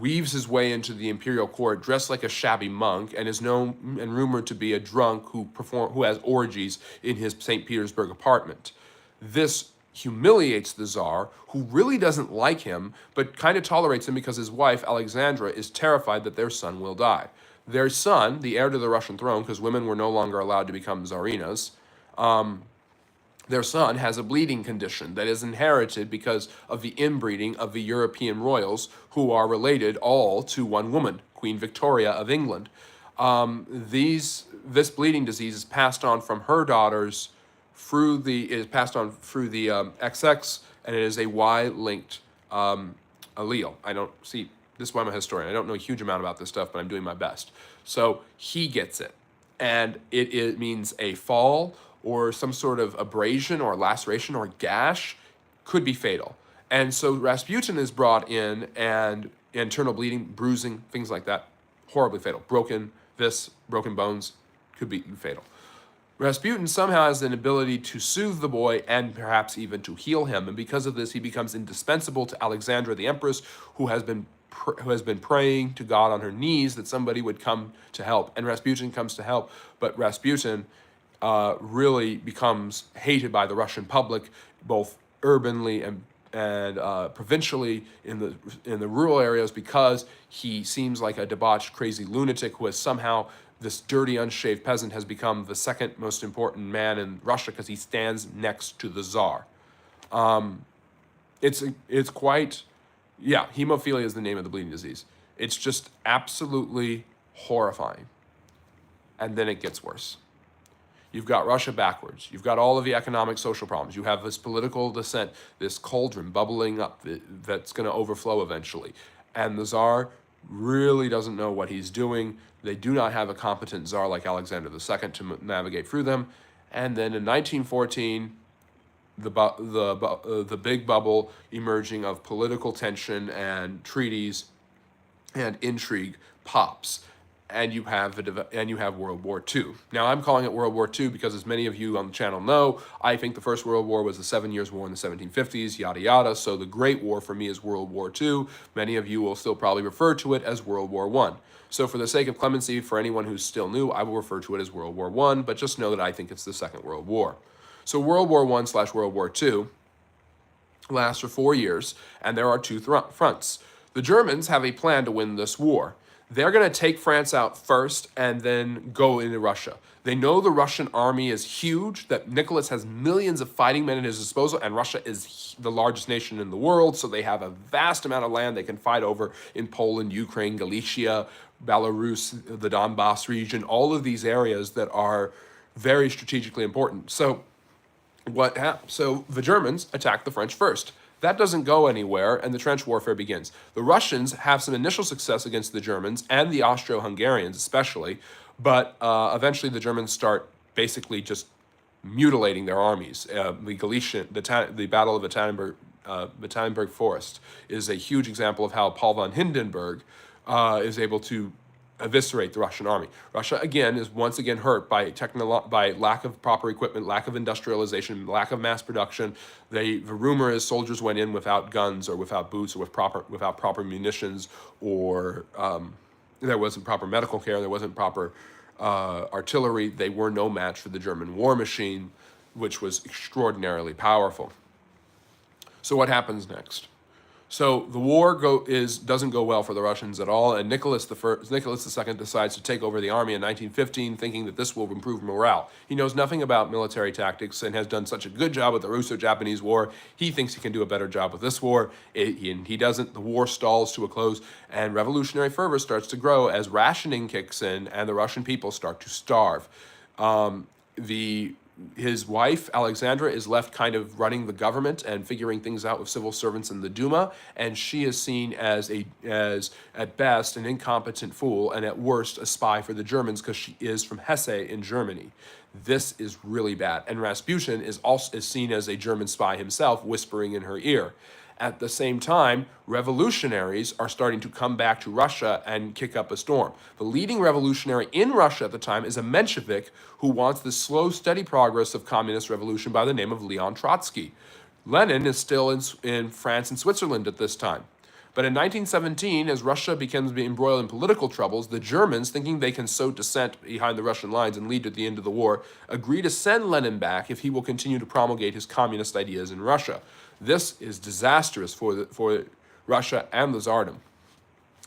weaves his way into the imperial court dressed like a shabby monk and is known and rumored to be a drunk who has orgies in his St. Petersburg apartment. This humiliates the Tsar, who really doesn't like him, but kind of tolerates him because his wife, Alexandra, is terrified that their son will die. Their son, the heir to the Russian throne, because women were no longer allowed to become tsarinas, their son has a bleeding condition that is inherited because of the inbreeding of the European royals, who are related all to one woman, Queen Victoria of England. This bleeding disease is passed on from her daughters through the XX, and it is a Y-linked allele. I don't see. This is why I'm a historian. I don't know a huge amount about this stuff, but I'm doing my best. So he gets it, and it means a fall or some sort of abrasion or laceration or gash could be fatal. And so Rasputin is brought in, and internal bleeding, bruising, things like that, horribly fatal. Broken bones could be fatal. Rasputin somehow has an ability to soothe the boy and perhaps even to heal him. And because of this, he becomes indispensable to Alexandra the Empress, who has been praying to God on her knees that somebody would come to help. And Rasputin comes to help, but Rasputin really becomes hated by the Russian public, both urbanly and provincially in the rural areas, because he seems like a debauched, crazy lunatic who has somehow, this dirty, unshaved peasant has become the second most important man in Russia because he stands next to the Tsar. It's quite, yeah, hemophilia is the name of the bleeding disease. It's just absolutely horrifying. And then it gets worse. You've got Russia backwards. You've got all of the economic, social problems. You have this political dissent, this cauldron bubbling up that's going to overflow eventually. And the Tsar really doesn't know what he's doing. They do not have a competent Tsar like Alexander II to navigate through them. And then in 1914, the big bubble emerging of political tension and treaties and intrigue pops. And you have World War II. Now, I'm calling it World War II because, as many of you on the channel know, I think the First World War was the 7 Years' War in the 1750s, yada yada. So the Great War for me is World War II. Many of you will still probably refer to it as World War I. So for the sake of clemency, for anyone who's still new, I will refer to it as World War I, but just know that I think it's the Second World War. So World War I/World War II lasts for 4 years, and there are two fronts. The Germans have a plan to win this war. They're going to take France out first and then go into Russia. They know the Russian army is huge, that Nicholas has millions of fighting men at his disposal, and Russia is the largest nation in the world, so they have a vast amount of land they can fight over in Poland, Ukraine, Galicia, Belarus, the Donbass region, all of these areas that are very strategically important. So the Germans attack the French first. That doesn't go anywhere, and the trench warfare begins. The Russians have some initial success against the Germans, and the Austro-Hungarians especially, but eventually the Germans start basically just mutilating their armies. The Battle of Battalienberg Forest is a huge example of how Paul von Hindenburg is able to eviscerate the Russian army. Russia, again, is once again hurt by lack of proper equipment, lack of industrialization, lack of mass production. The rumor is soldiers went in without guns or without boots or without proper munitions, or there wasn't proper medical care, there wasn't proper artillery. They were no match for the German war machine, which was extraordinarily powerful. So what happens next? So the war doesn't go well for the Russians at all, and Nicholas II decides to take over the army in 1915, thinking that this will improve morale. He knows nothing about military tactics and has done such a good job with the Russo-Japanese War. He thinks he can do a better job with this war, and he doesn't. The war stalls to a close, and revolutionary fervor starts to grow as rationing kicks in, and the Russian people start to starve. The His wife Alexandra is left kind of running the government and figuring things out with civil servants in the Duma, and she is seen as at best an incompetent fool and at worst a spy for the Germans because she is from Hesse in Germany. This is really bad, and Rasputin is seen as a German spy himself, whispering in her ear. At the same time, revolutionaries are starting to come back to Russia and kick up a storm. The leading revolutionary in Russia at the time is a Menshevik who wants the slow, steady progress of communist revolution by the name of Leon Trotsky. Lenin is still in France and Switzerland at this time. But in 1917, as Russia becomes embroiled in political troubles, the Germans, thinking they can sow dissent behind the Russian lines and lead to the end of the war, agree to send Lenin back if he will continue to promulgate his communist ideas in Russia. This is disastrous for Russia and the Tsardom.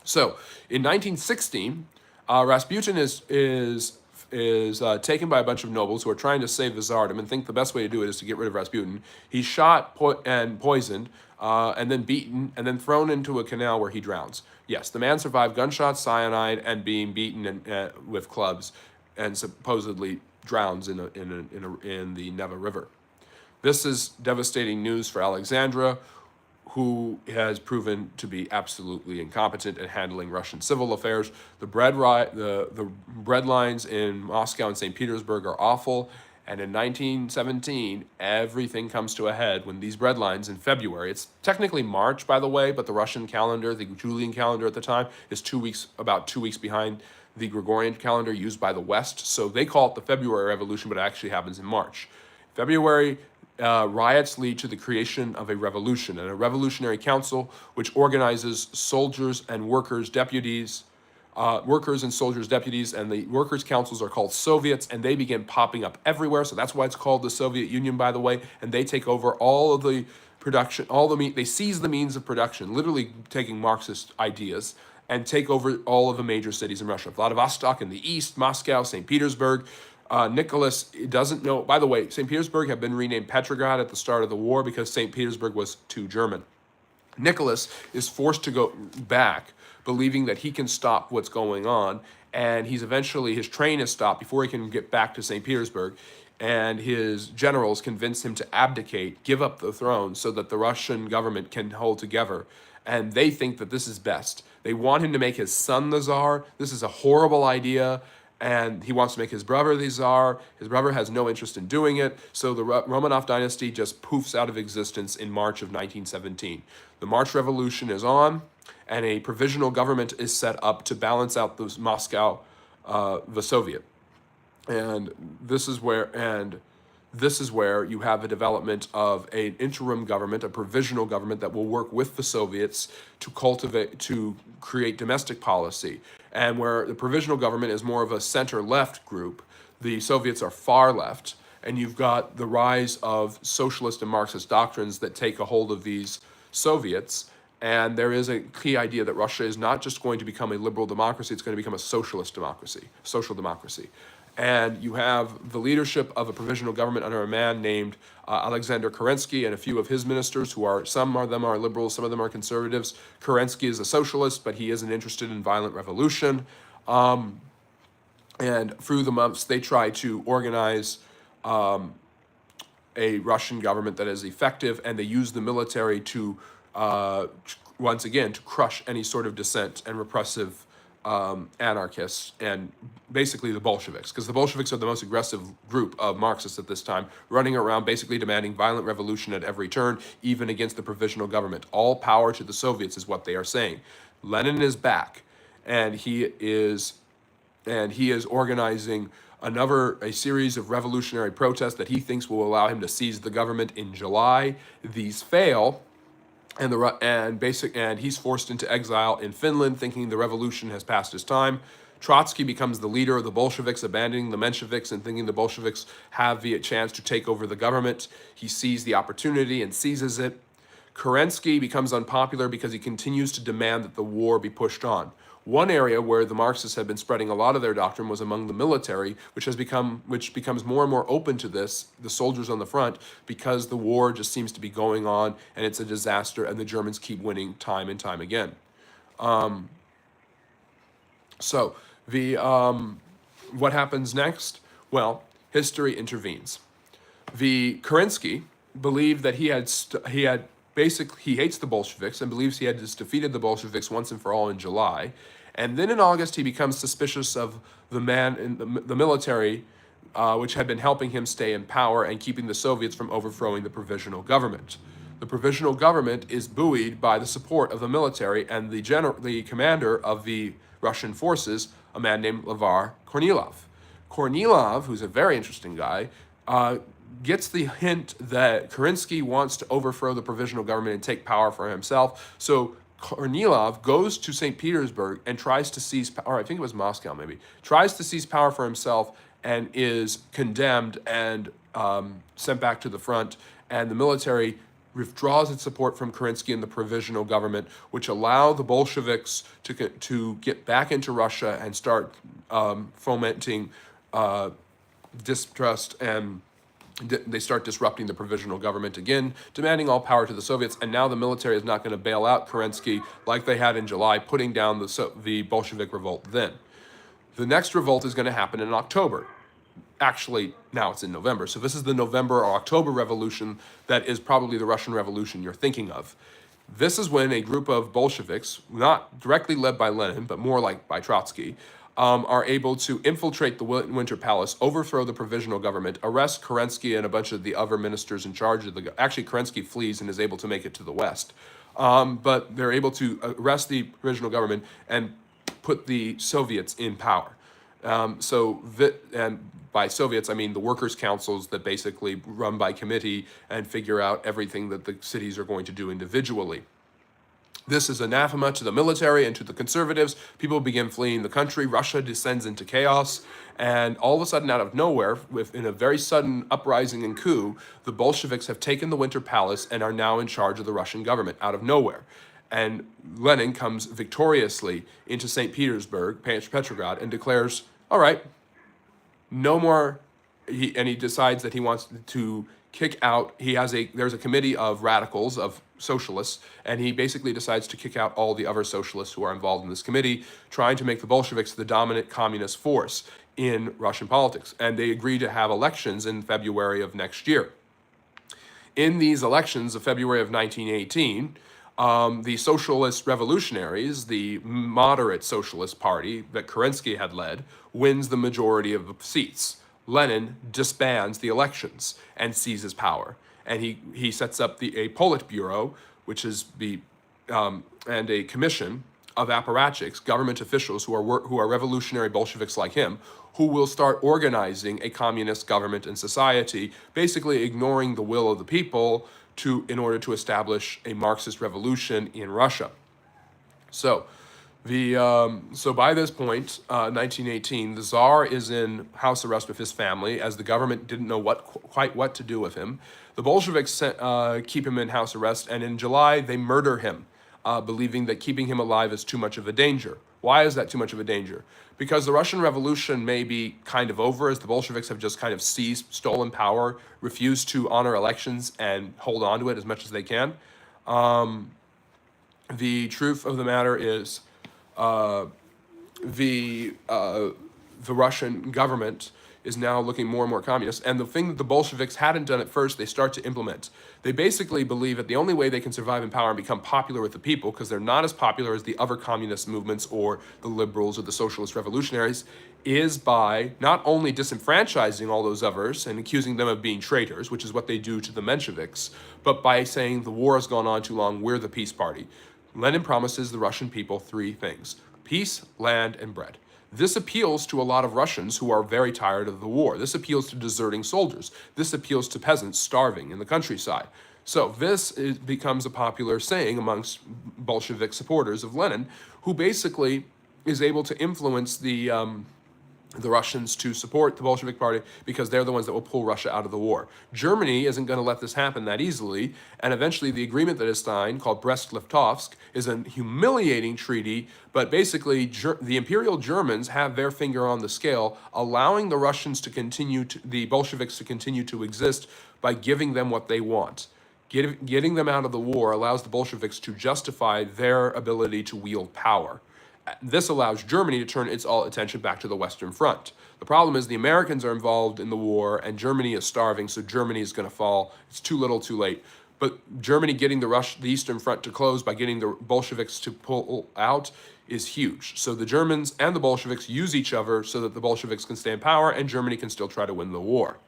So, in 1916, Rasputin is taken by a bunch of nobles who are trying to save the Tsardom and think the best way to do it is to get rid of Rasputin. He's shot and poisoned, and then beaten, and then thrown into a canal where he drowns. Yes, the man survived gunshots, cyanide, and being beaten with clubs, and supposedly drowns in the Neva River. This is devastating news for Alexandra, who has proven to be absolutely incompetent at handling Russian civil affairs. The bread lines in Moscow and St. Petersburg are awful, and in 1917, everything comes to a head when these bread lines in February, it's technically March, by the way, but the Russian calendar, the Julian calendar at the time, is about 2 weeks behind the Gregorian calendar used by the West, so they call it the February Revolution, but it actually happens in March. February riots lead to the creation of a revolution and a revolutionary council which organizes soldiers and workers deputies, workers and soldiers deputies, and the workers councils are called Soviets, and they begin popping up everywhere. So that's why it's called the Soviet Union, by the way. And they take over all of the production, they seize the means of production, literally taking Marxist ideas, and take over all of the major cities in Russia. Vladivostok in the east, Moscow, St. Petersburg. Nicholas doesn't know, by the way, St. Petersburg had been renamed Petrograd at the start of the war because St. Petersburg was too German. Nicholas is forced to go back, believing that he can stop what's going on, and his train is stopped before he can get back to St. Petersburg, and his generals convince him to abdicate, give up the throne, so that the Russian government can hold together, and they think that this is best. They want him to make his son the Tsar. This is a horrible idea, and he wants to make his brother the Tsar. His brother has no interest in doing it, so the Romanov dynasty just poofs out of existence in March of 1917. The March Revolution is on, and a provisional government is set up to balance out the Soviet. And this is where you have a development of an interim government, a provisional government that will work with the Soviets to create domestic policy. And where the provisional government is more of a center-left group, the Soviets are far left, and you've got the rise of socialist and Marxist doctrines that take a hold of these Soviets. And there is a key idea that Russia is not just going to become a liberal democracy, it's going to become a social democracy. And you have the leadership of a provisional government under a man named Alexander Kerensky and a few of his ministers some of them are liberals, some of them are conservatives. Kerensky is a socialist, but he isn't interested in violent revolution. And through the months, they try to organize a Russian government that is effective, and they use the military to, once again, to crush any sort of dissent and repressive anarchists, and basically the Bolsheviks, because the Bolsheviks are the most aggressive group of Marxists at this time, running around basically demanding violent revolution at every turn, even against the provisional government. All power to the Soviets is what they are saying. Lenin is back, and he is organizing a series of revolutionary protests that he thinks will allow him to seize the government in July. These fail, and he's forced into exile in Finland, thinking the revolution has passed his time. Trotsky becomes the leader of the Bolsheviks, abandoning the Mensheviks and thinking the Bolsheviks have the chance to take over the government. He sees the opportunity and seizes it. Kerensky becomes unpopular because he continues to demand that the war be pushed on. One area where the Marxists have been spreading a lot of their doctrine was among the military, which becomes more and more open to this, the soldiers on the front, because the war just seems to be going on and it's a disaster, and the Germans keep winning time and time again. So the what happens next? Well, history intervenes. The Kerensky believed that he hates the Bolsheviks and believes he had just defeated the Bolsheviks once and for all in July. And then in August, he becomes suspicious of the man in the military, which had been helping him stay in power and keeping the Soviets from overthrowing the provisional government. The provisional government is buoyed by the support of the military and the commander of the Russian forces, a man named Levar Kornilov. Kornilov, who's a very interesting guy, gets the hint that Kerensky wants to overthrow the provisional government and take power for himself. So Kornilov goes to St. Petersburg and tries to seize, or I think it was Moscow maybe, tries to seize power for himself and is condemned and sent back to the front. And the military withdraws its support from Kerensky and the provisional government, which allow the Bolsheviks to get back into Russia and start fomenting distrust, and they start disrupting the provisional government again, demanding all power to the Soviets. And now the military is not going to bail out Kerensky like they had in July, putting down the Bolshevik revolt then. The next revolt is going to happen in October. Actually, now it's in November. So this is the November or October revolution that is probably the Russian Revolution you're thinking of. This is when a group of Bolsheviks, not directly led by Lenin, but more like by Trotsky, are able to infiltrate the Winter Palace, overthrow the provisional government, arrest Kerensky and a bunch of the other ministers in charge of Actually, Kerensky flees and is able to make it to the West. But they're able to arrest the provisional government and put the Soviets in power. And by Soviets, I mean the workers' councils that basically run by committee and figure out everything that the cities are going to do individually. This is anathema to the military and to the conservatives. People begin fleeing the country. Russia descends into chaos. And all of a sudden, out of nowhere, in a very sudden uprising and coup, the Bolsheviks have taken the Winter Palace and are now in charge of the Russian government out of nowhere. And Lenin comes victoriously into St. Petersburg, Petrograd, and declares, all right, no more, and he decides that he wants to kick out, there's a committee of radicals, of socialists, and he basically decides to kick out all the other socialists who are involved in this committee, trying to make the Bolsheviks the dominant communist force in Russian politics. And they agree to have elections in February of next year. In these elections of February of 1918, the socialist revolutionaries, the moderate socialist party that Kerensky had led, wins the majority of the seats. Lenin disbands the elections and seizes power. And he sets up a Politburo, which is and a commission of apparatchiks, government officials who are revolutionary Bolsheviks like him, who will start organizing a communist government and society, basically ignoring the will of the people in order to establish a Marxist revolution in Russia. So by this point, 1918, the Tsar is in house arrest with his family, as the government didn't know quite what to do with him. The Bolsheviks keep him in house arrest, and in July they murder him, believing that keeping him alive is too much of a danger. Why is that too much of a danger? Because the Russian Revolution may be kind of over, as the Bolsheviks have just kind of stolen power, refused to honor elections, and hold on to it as much as they can. The truth of the matter is, the Russian government is now looking more and more communist. And the thing that the Bolsheviks hadn't done at first, they start to implement. They basically believe that the only way they can survive in power and become popular with the people, because they're not as popular as the other communist movements or the liberals or the socialist revolutionaries, is by not only disenfranchising all those others and accusing them of being traitors, which is what they do to the Mensheviks, but by saying the war has gone on too long, we're the peace party. Lenin promises the Russian people three things: peace, land, and bread. This appeals to a lot of Russians who are very tired of the war. This appeals to deserting soldiers. This appeals to peasants starving in the countryside. So this becomes a popular saying amongst Bolshevik supporters of Lenin, who basically is able to influence the the Russians to support the Bolshevik Party because they're the ones that will pull Russia out of the war. Germany isn't going to let this happen that easily, and eventually the agreement that is signed, called Brest-Litovsk, is a humiliating treaty, but basically the Imperial Germans have their finger on the scale, allowing the Russians to continue the Bolsheviks to continue to exist by giving them what they want. Getting them out of the war allows the Bolsheviks to justify their ability to wield power. This allows Germany to turn its all attention back to the Western Front. The problem is the Americans are involved in the war and Germany is starving, so Germany is going to fall. It's too little, too late. But Germany getting the Eastern Front to close by getting the Bolsheviks to pull out is huge. So the Germans and the Bolsheviks use each other so that the Bolsheviks can stay in power and Germany can still try to win the war.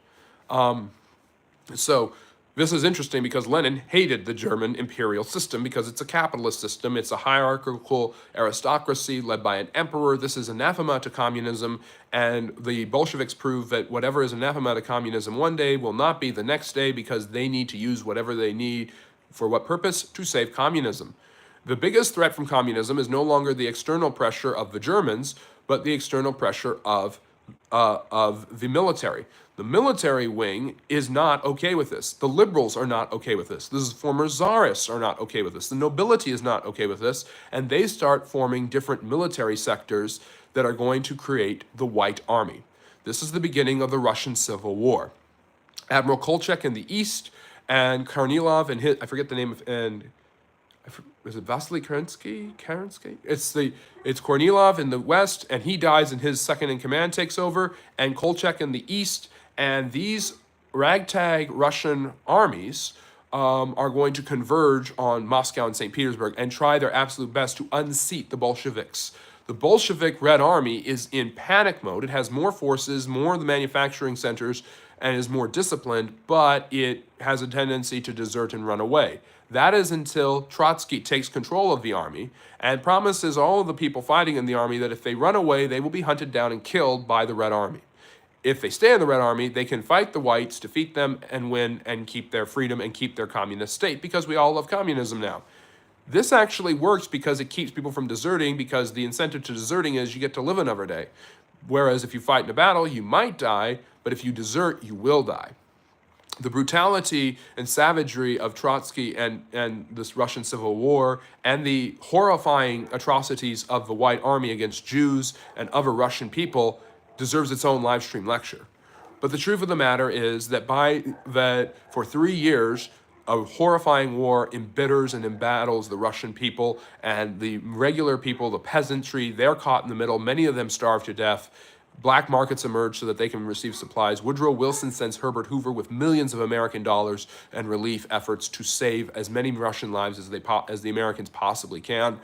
So this is interesting because Lenin hated the German imperial system because it's a capitalist system. It's a hierarchical aristocracy led by an emperor. This is anathema to communism. And the Bolsheviks prove that whatever is anathema to communism one day will not be the next day because they need to use whatever they need. For what purpose? To save communism. The biggest threat from communism is no longer the external pressure of the Germans, but the external pressure of the military. The military wing is not okay with this. The liberals are not okay with this. The former czarists are not okay with this. The nobility is not okay with this. And they start forming different military sectors that are going to create the White Army. This is the beginning of the Russian Civil War. Admiral Kolchak in the east and Kornilov and his, I forget the name of, and is it Vasily Kerensky? It's Kornilov in the west, and he dies, and his second in command takes over, and Kolchak in the east, and these ragtag Russian armies are going to converge on Moscow and St. Petersburg and try their absolute best to unseat the Bolsheviks. The Bolshevik Red Army is in panic mode. It has more forces, more of the manufacturing centers, and is more disciplined, but it has a tendency to desert and run away. That is until Trotsky takes control of the army and promises all of the people fighting in the army that if they run away, they will be hunted down and killed by the Red Army. If they stay in the Red Army, they can fight the whites, defeat them, and win, and keep their freedom and keep their communist state, because we all love communism now. This actually works because it keeps people from deserting, because the incentive to deserting is you get to live another day. Whereas if you fight in a battle, you might die, but if you desert, you will die. The brutality and savagery of Trotsky and this Russian Civil War and the horrifying atrocities of the White Army against Jews and other Russian people deserves its own live stream lecture. But the truth of the matter is that for 3 years, a horrifying war embitters and embattles the Russian people, and the regular people, the peasantry, they're caught in the middle. Many of them starve to death. Black markets emerge so that they can receive supplies. Woodrow Wilson sends Herbert Hoover with millions of American dollars and relief efforts to save as many Russian lives as the Americans possibly can.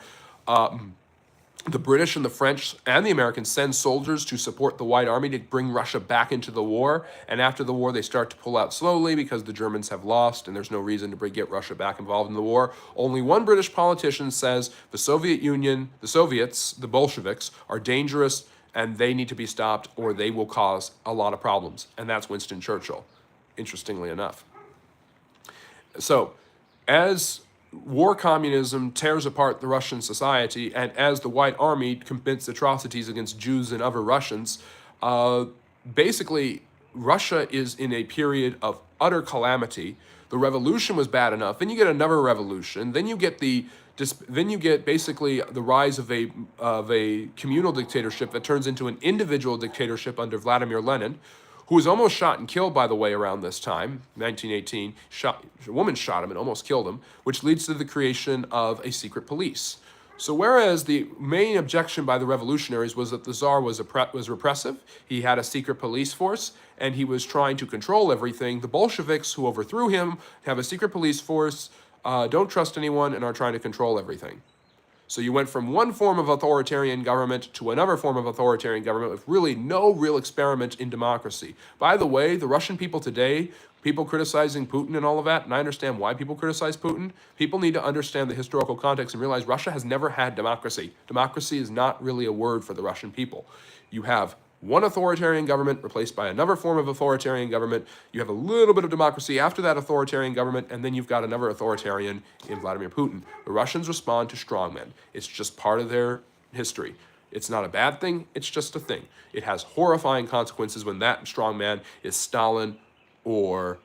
The British and the French and the Americans send soldiers to support the White Army to bring Russia back into the war. And after the war, they start to pull out slowly because the Germans have lost and there's no reason to get Russia back involved in the war. Only one British politician says the Soviet Union, the Soviets, the Bolsheviks, are dangerous and they need to be stopped or they will cause a lot of problems. And that's Winston Churchill, interestingly enough. So, as war communism tears apart the Russian society, and as the White Army commits atrocities against Jews and other Russians, basically Russia is in a period of utter calamity. The revolution was bad enough. Then you get another revolution. Then you get basically the rise of a communal dictatorship that turns into an individual dictatorship under Vladimir Lenin, who was almost shot and killed, by the way, around this time, 1918. A woman shot him and almost killed him, which leads to the creation of a secret police. So whereas the main objection by the revolutionaries was that the Tsar was repressive, he had a secret police force, and he was trying to control everything, the Bolsheviks, who overthrew him, have a secret police force, don't trust anyone, and are trying to control everything. So you went from one form of authoritarian government to another form of authoritarian government with really no real experiment in democracy. By the way, the Russian people today, people criticizing Putin and all of that, and I understand why people criticize Putin, people need to understand the historical context and realize Russia has never had democracy. Democracy is not really a word for the Russian people. You have one authoritarian government replaced by another form of authoritarian government. You have a little bit of democracy after that authoritarian government, and then you've got another authoritarian in Vladimir Putin. The Russians respond to strongmen. It's just part of their history. It's not a bad thing, it's just a thing. It has horrifying consequences when that strong man is Stalin or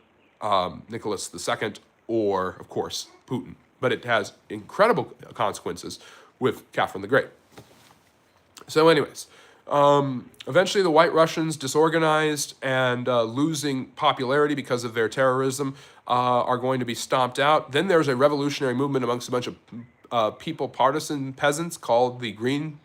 Nicholas II or, of course, Putin. But it has incredible consequences with Catherine the Great. So anyways, eventually the White Russians, disorganized and losing popularity because of their terrorism, are going to be stomped out. Then there's a revolutionary movement amongst a bunch of people, partisan peasants, called the Green.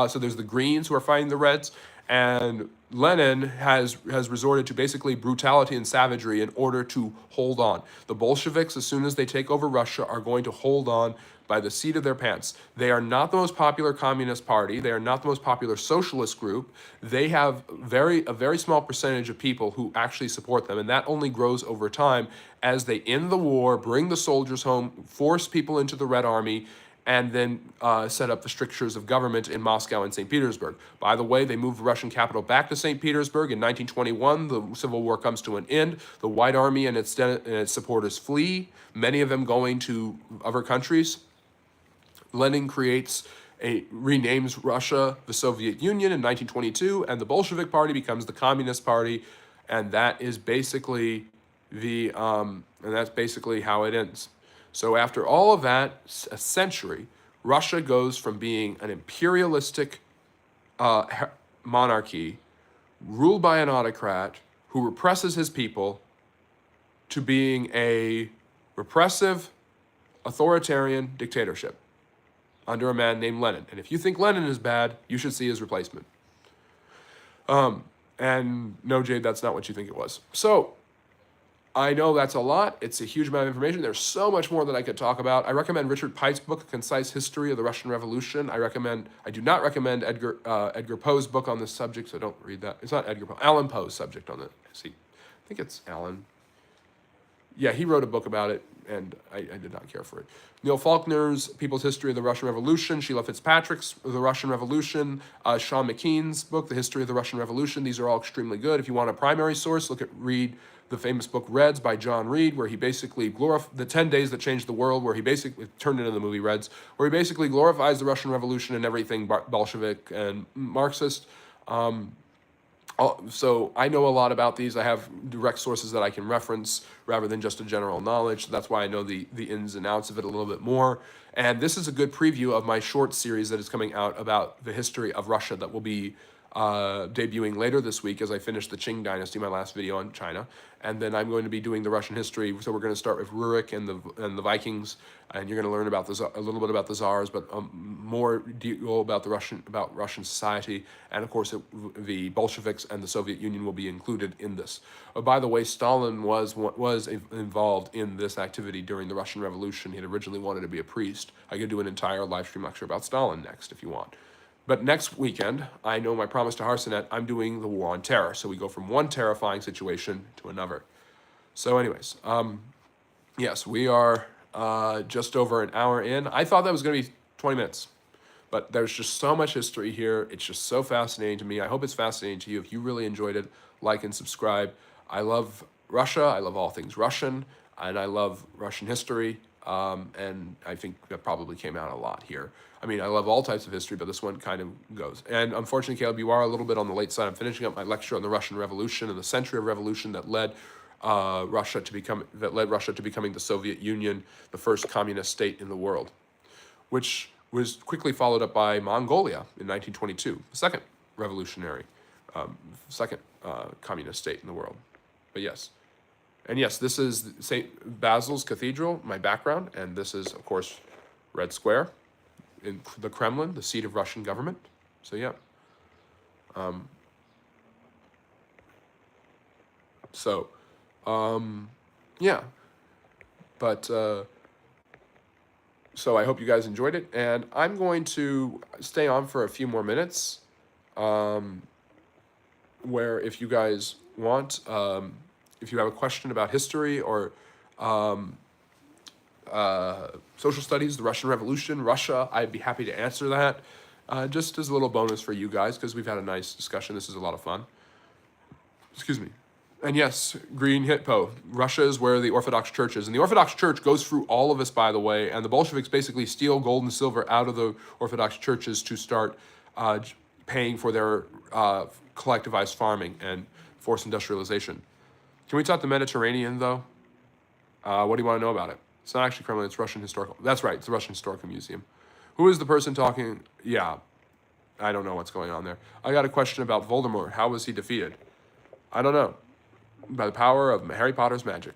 So there's the Greens who are fighting the Reds, and Lenin has resorted to basically brutality and savagery in order to hold on. The Bolsheviks, as soon as they take over Russia, are going to hold on by the seat of their pants. They are not the most popular communist party. They are not the most popular socialist group. They have a very small percentage of people who actually support them, and that only grows over time as they end the war, bring the soldiers home, force people into the Red Army, and then set up the strictures of government in Moscow and St. Petersburg. By the way, they moved the Russian capital back to St. Petersburg. In 1921, the Civil War comes to an end. The White Army and its supporters flee, many of them going to other countries. Lenin renames Russia the Soviet Union in 1922, and the Bolshevik Party becomes the Communist Party, and that is basically and that's basically how it ends. So after all of that, a century, Russia goes from being an imperialistic monarchy ruled by an autocrat who represses his people to being a repressive, authoritarian dictatorship under a man named Lenin. And if you think Lenin is bad, you should see his replacement. And no, Jade, that's not what you think it was. So I know that's a lot. It's a huge amount of information. There's so much more that I could talk about. I recommend Richard Pite's book, A Concise History of the Russian Revolution. I do not recommend Edgar Poe's book on this subject, so don't read that. It's not Edgar Poe, Allan Poe's subject on it. See, I think it's Allan. Yeah, he wrote a book about it, and I did not care for it. Neil Faulkner's People's History of the Russian Revolution, Sheila Fitzpatrick's The Russian Revolution, Sean McKean's book, The History of the Russian Revolution. These are all extremely good. If you want a primary source, read the famous book Reds by John Reed, where he basically the 10 Days That Changed the World, where he basically turned into the movie Reds, where he basically glorifies the Russian Revolution and everything Bolshevik and Marxist. So I know a lot about these. I have direct sources that I can reference rather than just a general knowledge. So that's why I know the ins and outs of it a little bit more. And this is a good preview of my short series that is coming out about the history of Russia that will be debuting later this week as I finish the Qing Dynasty, my last video on China. And then I'm going to be doing the Russian history. So we're going to start with Rurik and the Vikings, and you're going to learn about a little bit about the Tsars, but more deal about Russian society, and of course the Bolsheviks and the Soviet Union will be included in this. By the way, Stalin was involved in this activity during the Russian Revolution. He had originally wanted to be a priest. I could do an entire live stream lecture about Stalin next if you want. But next weekend, I know my promise to Harsonet, I'm doing the War on Terror. So we go from one terrifying situation to another. So anyways, yes, we are just over an hour in. I thought that was going to be 20 minutes. But there's just so much history here. It's just so fascinating to me. I hope it's fascinating to you. If you really enjoyed it, like and subscribe. I love Russia. I love all things Russian. And I love Russian history. And I think that probably came out a lot here. I mean, I love all types of history, but this one kind of goes. And unfortunately, Caleb, you are a little bit on the late side. I'm finishing up my lecture on the Russian Revolution and the century of revolution that led Russia to becoming the Soviet Union, the first communist state in the world, which was quickly followed up by Mongolia in 1922, the second revolutionary, communist state in the world. But yes. And yes, this is St. Basil's Cathedral, my background, and this is, of course, Red Square in the Kremlin, the seat of Russian government. So yeah. Yeah. But, so I hope you guys enjoyed it, and I'm going to stay on for a few more minutes, where if you guys want, if you have a question about history or social studies, the Russian Revolution, Russia, I'd be happy to answer that, just as a little bonus for you guys, because we've had a nice discussion. This is a lot of fun. Excuse me. And yes, Green Hitpo, Russia is where the Orthodox Church is. And the Orthodox Church goes through all of this, by the way, and the Bolsheviks basically steal gold and silver out of the Orthodox churches to start paying for their collectivized farming and forced industrialization. Can we talk the Mediterranean, though? What do you want to know about it? It's not actually Kremlin, it's Russian Historical. That's right, it's the Russian Historical Museum. Who is the person talking? Yeah, I don't know what's going on there. I got a question about Voldemort. How was he defeated? I don't know. By the power of Harry Potter's magic.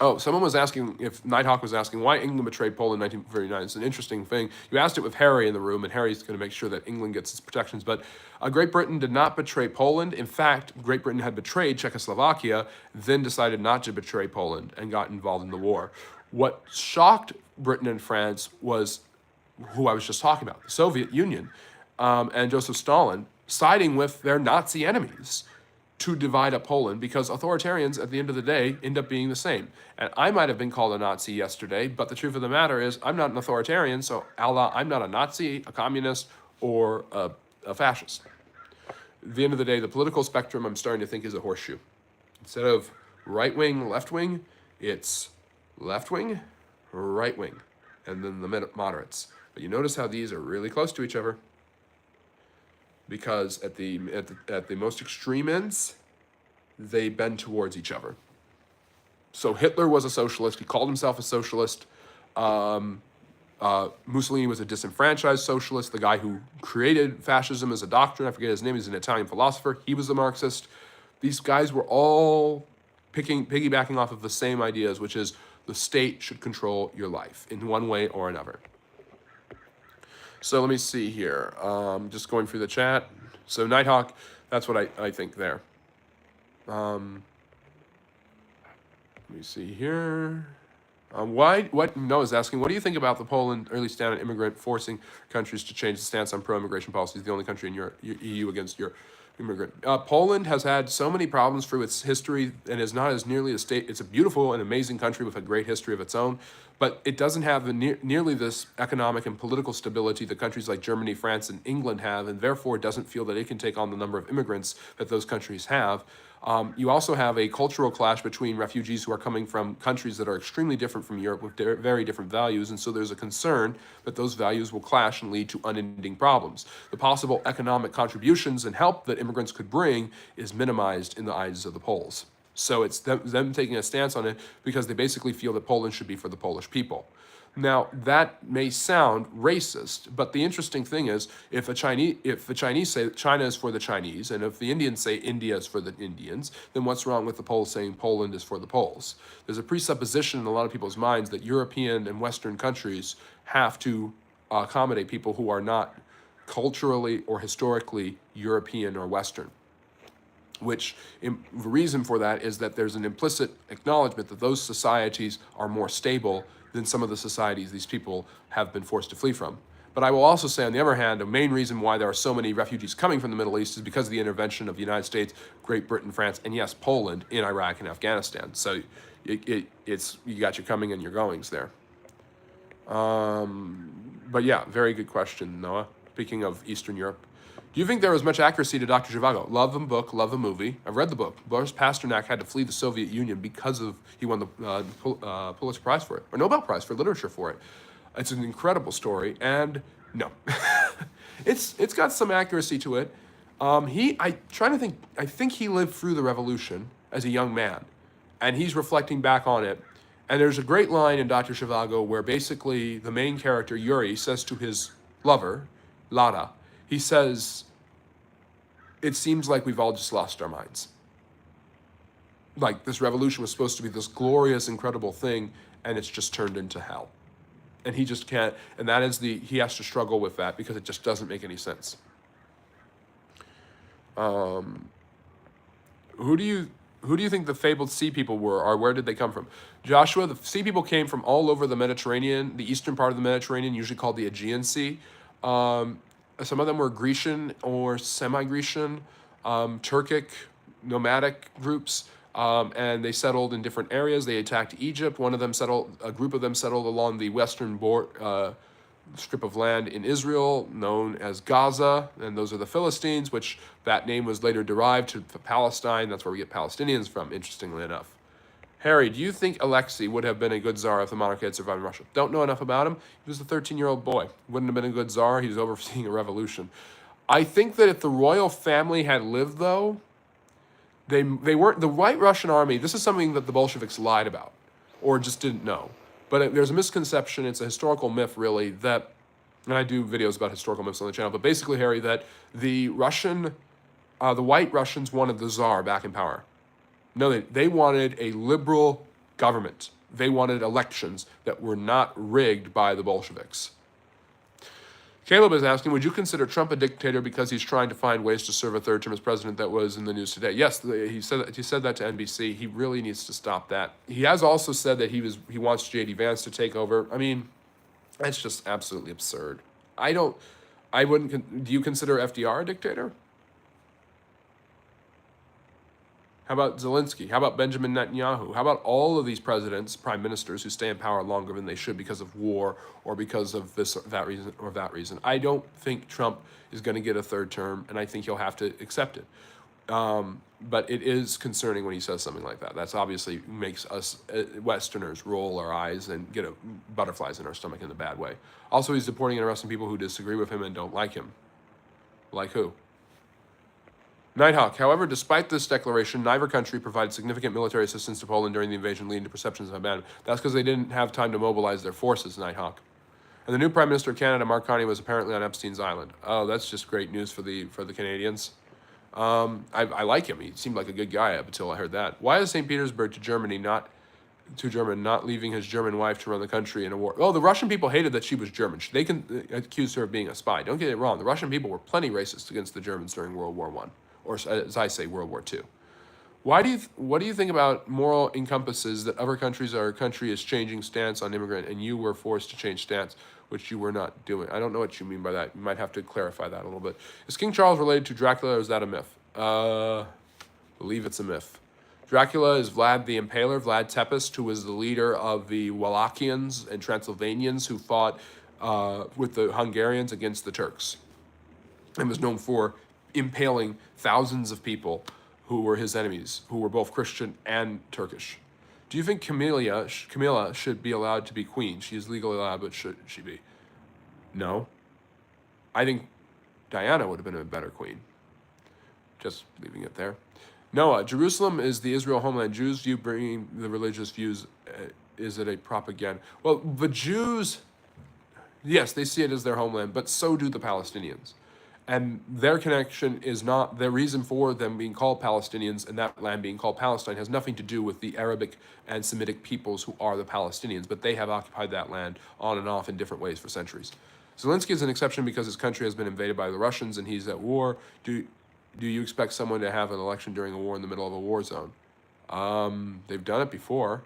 Oh, someone was asking, if Nighthawk was asking, why England betrayed Poland in 1939. It's an interesting thing. You asked it with Harry in the room, and Harry's going to make sure that England gets its protections. But Great Britain did not betray Poland. In fact, Great Britain had betrayed Czechoslovakia, then decided not to betray Poland and got involved in the war. What shocked Britain and France was who I was just talking about, the Soviet Union, and Joseph Stalin siding with their Nazi enemies to divide up Poland, because authoritarians, at the end of the day, end up being the same. And I might have been called a Nazi yesterday, but the truth of the matter is I'm not an authoritarian, so Allah, I'm not a Nazi, a communist, or a fascist. At the end of the day, the political spectrum, I'm starting to think, is a horseshoe. Instead of right wing, left wing, it's left wing, right wing, and then the moderates. But you notice how these are really close to each other, because at the most extreme ends, they bend towards each other. So Hitler was a socialist. He called himself a socialist. Mussolini was a disenfranchised socialist. The guy who created fascism as a doctrine, I forget his name, he's an Italian philosopher. He was a Marxist. These guys were all piggybacking off of the same ideas, which is the state should control your life in one way or another. So let me see here. Just going through the chat. So Nighthawk, that's what I think there. Let me see here. What Noah's asking, what do you think about the Poland early stand on immigrant forcing countries to change the stance on pro-immigration policies, the only country in Europe, EU against your immigrant? Poland has had so many problems through its history and is not as nearly a state. It's a beautiful and amazing country with a great history of its own, but it doesn't have nearly this economic and political stability that countries like Germany, France, and England have, and therefore it doesn't feel that it can take on the number of immigrants that those countries have. You also have a cultural clash between refugees who are coming from countries that are extremely different from Europe with very different values, and so there's a concern that those values will clash and lead to unending problems. The possible economic contributions and help that immigrants could bring is minimized in the eyes of the Poles. So it's them taking a stance on it because they basically feel that Poland should be for the Polish people. Now, that may sound racist, but the interesting thing is, if the Chinese say China is for the Chinese, and if the Indians say India is for the Indians, then what's wrong with the Poles saying Poland is for the Poles? There's a presupposition in a lot of people's minds that European and Western countries have to accommodate people who are not culturally or historically European or Western. Which the reason for that is that there's an implicit acknowledgement that those societies are more stable than some of the societies these people have been forced to flee from. But I will also say, on the other hand, the main reason why there are so many refugees coming from the Middle East is because of the intervention of the United States, Great Britain, France, and yes, Poland in Iraq and Afghanistan. So it's you got your coming and your goings there. But yeah, very good question, Noah. Speaking of Eastern Europe. Do you think there was much accuracy to Dr. Zhivago? Love the book, love the movie. I've read the book. Boris Pasternak had to flee the Soviet Union because he won the Pulitzer Prize for it, or Nobel Prize for literature for it. It's an incredible story, and no, it's got some accuracy to it. I think he lived through the revolution as a young man, and he's reflecting back on it. And there's a great line in Dr. Zhivago where basically the main character Yuri says to his lover, Lada, he says, it seems like we've all just lost our minds. Like this revolution was supposed to be this glorious, incredible thing, and it's just turned into hell. And he just can't, and that is he has to struggle with that because it just doesn't make any sense. Who do you think the fabled sea people were, or where did they come from? Joshua, the sea people came from all over the Mediterranean, the eastern part of the Mediterranean, usually called the Aegean Sea. Some of them were Grecian or semi-Grecian, Turkic, nomadic groups, and they settled in different areas. They attacked Egypt. A group of them settled along the western strip of land in Israel, known as Gaza, and those are the Philistines, which that name was later derived to Palestine. That's where we get Palestinians from, interestingly enough. Harry, do you think Alexei would have been a good czar if the monarchy had survived in Russia? Don't know enough about him. He was a 13-year-old boy. Wouldn't have been a good czar. He was overseeing a revolution. I think that if the royal family had lived, though, they weren't the White Russian army. This is something that the Bolsheviks lied about, or just didn't know. But there's a misconception. It's a historical myth, really, that, and I do videos about historical myths on the channel. But basically, Harry, that the White Russians wanted the czar back in power. No, they wanted a liberal government. They wanted elections that were not rigged by the Bolsheviks. Caleb is asking, would you consider Trump a dictator because he's trying to find ways to serve a third term as president? That was in the news today. Yes, he said that to NBC. He really needs to stop that. He has also said that he wants J.D. Vance to take over. I mean, that's just absolutely absurd. Do you consider FDR a dictator? How about Zelensky? How about Benjamin Netanyahu? How about all of these presidents, prime ministers who stay in power longer than they should because of war or because of this or that reason or that reason? I don't think Trump is going to get a third term, and I think he'll have to accept it. But it is concerning when he says something like that. That's obviously makes us Westerners roll our eyes and get butterflies in our stomach in a bad way. Also, he's deporting and arresting people who disagree with him and don't like him. Like who? Nighthawk, however, despite this declaration, neither country provided significant military assistance to Poland during the invasion, leading to perceptions of abandonment. That's because they didn't have time to mobilize their forces, Nighthawk. And the new Prime Minister of Canada, Mark Carney, was apparently on Epstein's Island. Oh, that's just great news for the Canadians. I like him. He seemed like a good guy up until I heard that. Why is St. Petersburg not leaving his German wife to run the country in a war? Oh, the Russian people hated that she was German. They accused her of being a spy. Don't get it wrong. The Russian people were plenty racist against the Germans during World War I. Or as I say, World War II. What do you think about moral encompasses that other countries, our country is changing stance on immigrant and you were forced to change stance, which you were not doing? I don't know what you mean by that. You might have to clarify that a little bit. Is King Charles related to Dracula or is that a myth? Believe it's a myth. Dracula is Vlad the Impaler, Vlad Tepes, who was the leader of the Wallachians and Transylvanians who fought with the Hungarians against the Turks and was known for impaling thousands of people who were his enemies, who were both Christian and Turkish. Do you think Camilla should be allowed to be queen? She is legally allowed, but should she be? No. I think Diana would have been a better queen. Just leaving it there. Noah, Jerusalem is the Israel homeland. Jews view bringing the religious views, is it a propaganda? Well, the Jews, yes, they see it as their homeland, but so do the Palestinians. And their connection is not, their reason for them being called Palestinians and that land being called Palestine has nothing to do with the Arabic and Semitic peoples who are the Palestinians, but they have occupied that land on and off in different ways for centuries. Zelensky is an exception because his country has been invaded by the Russians and he's at war. Do you expect someone to have an election during a war in the middle of a war zone? They've done it before.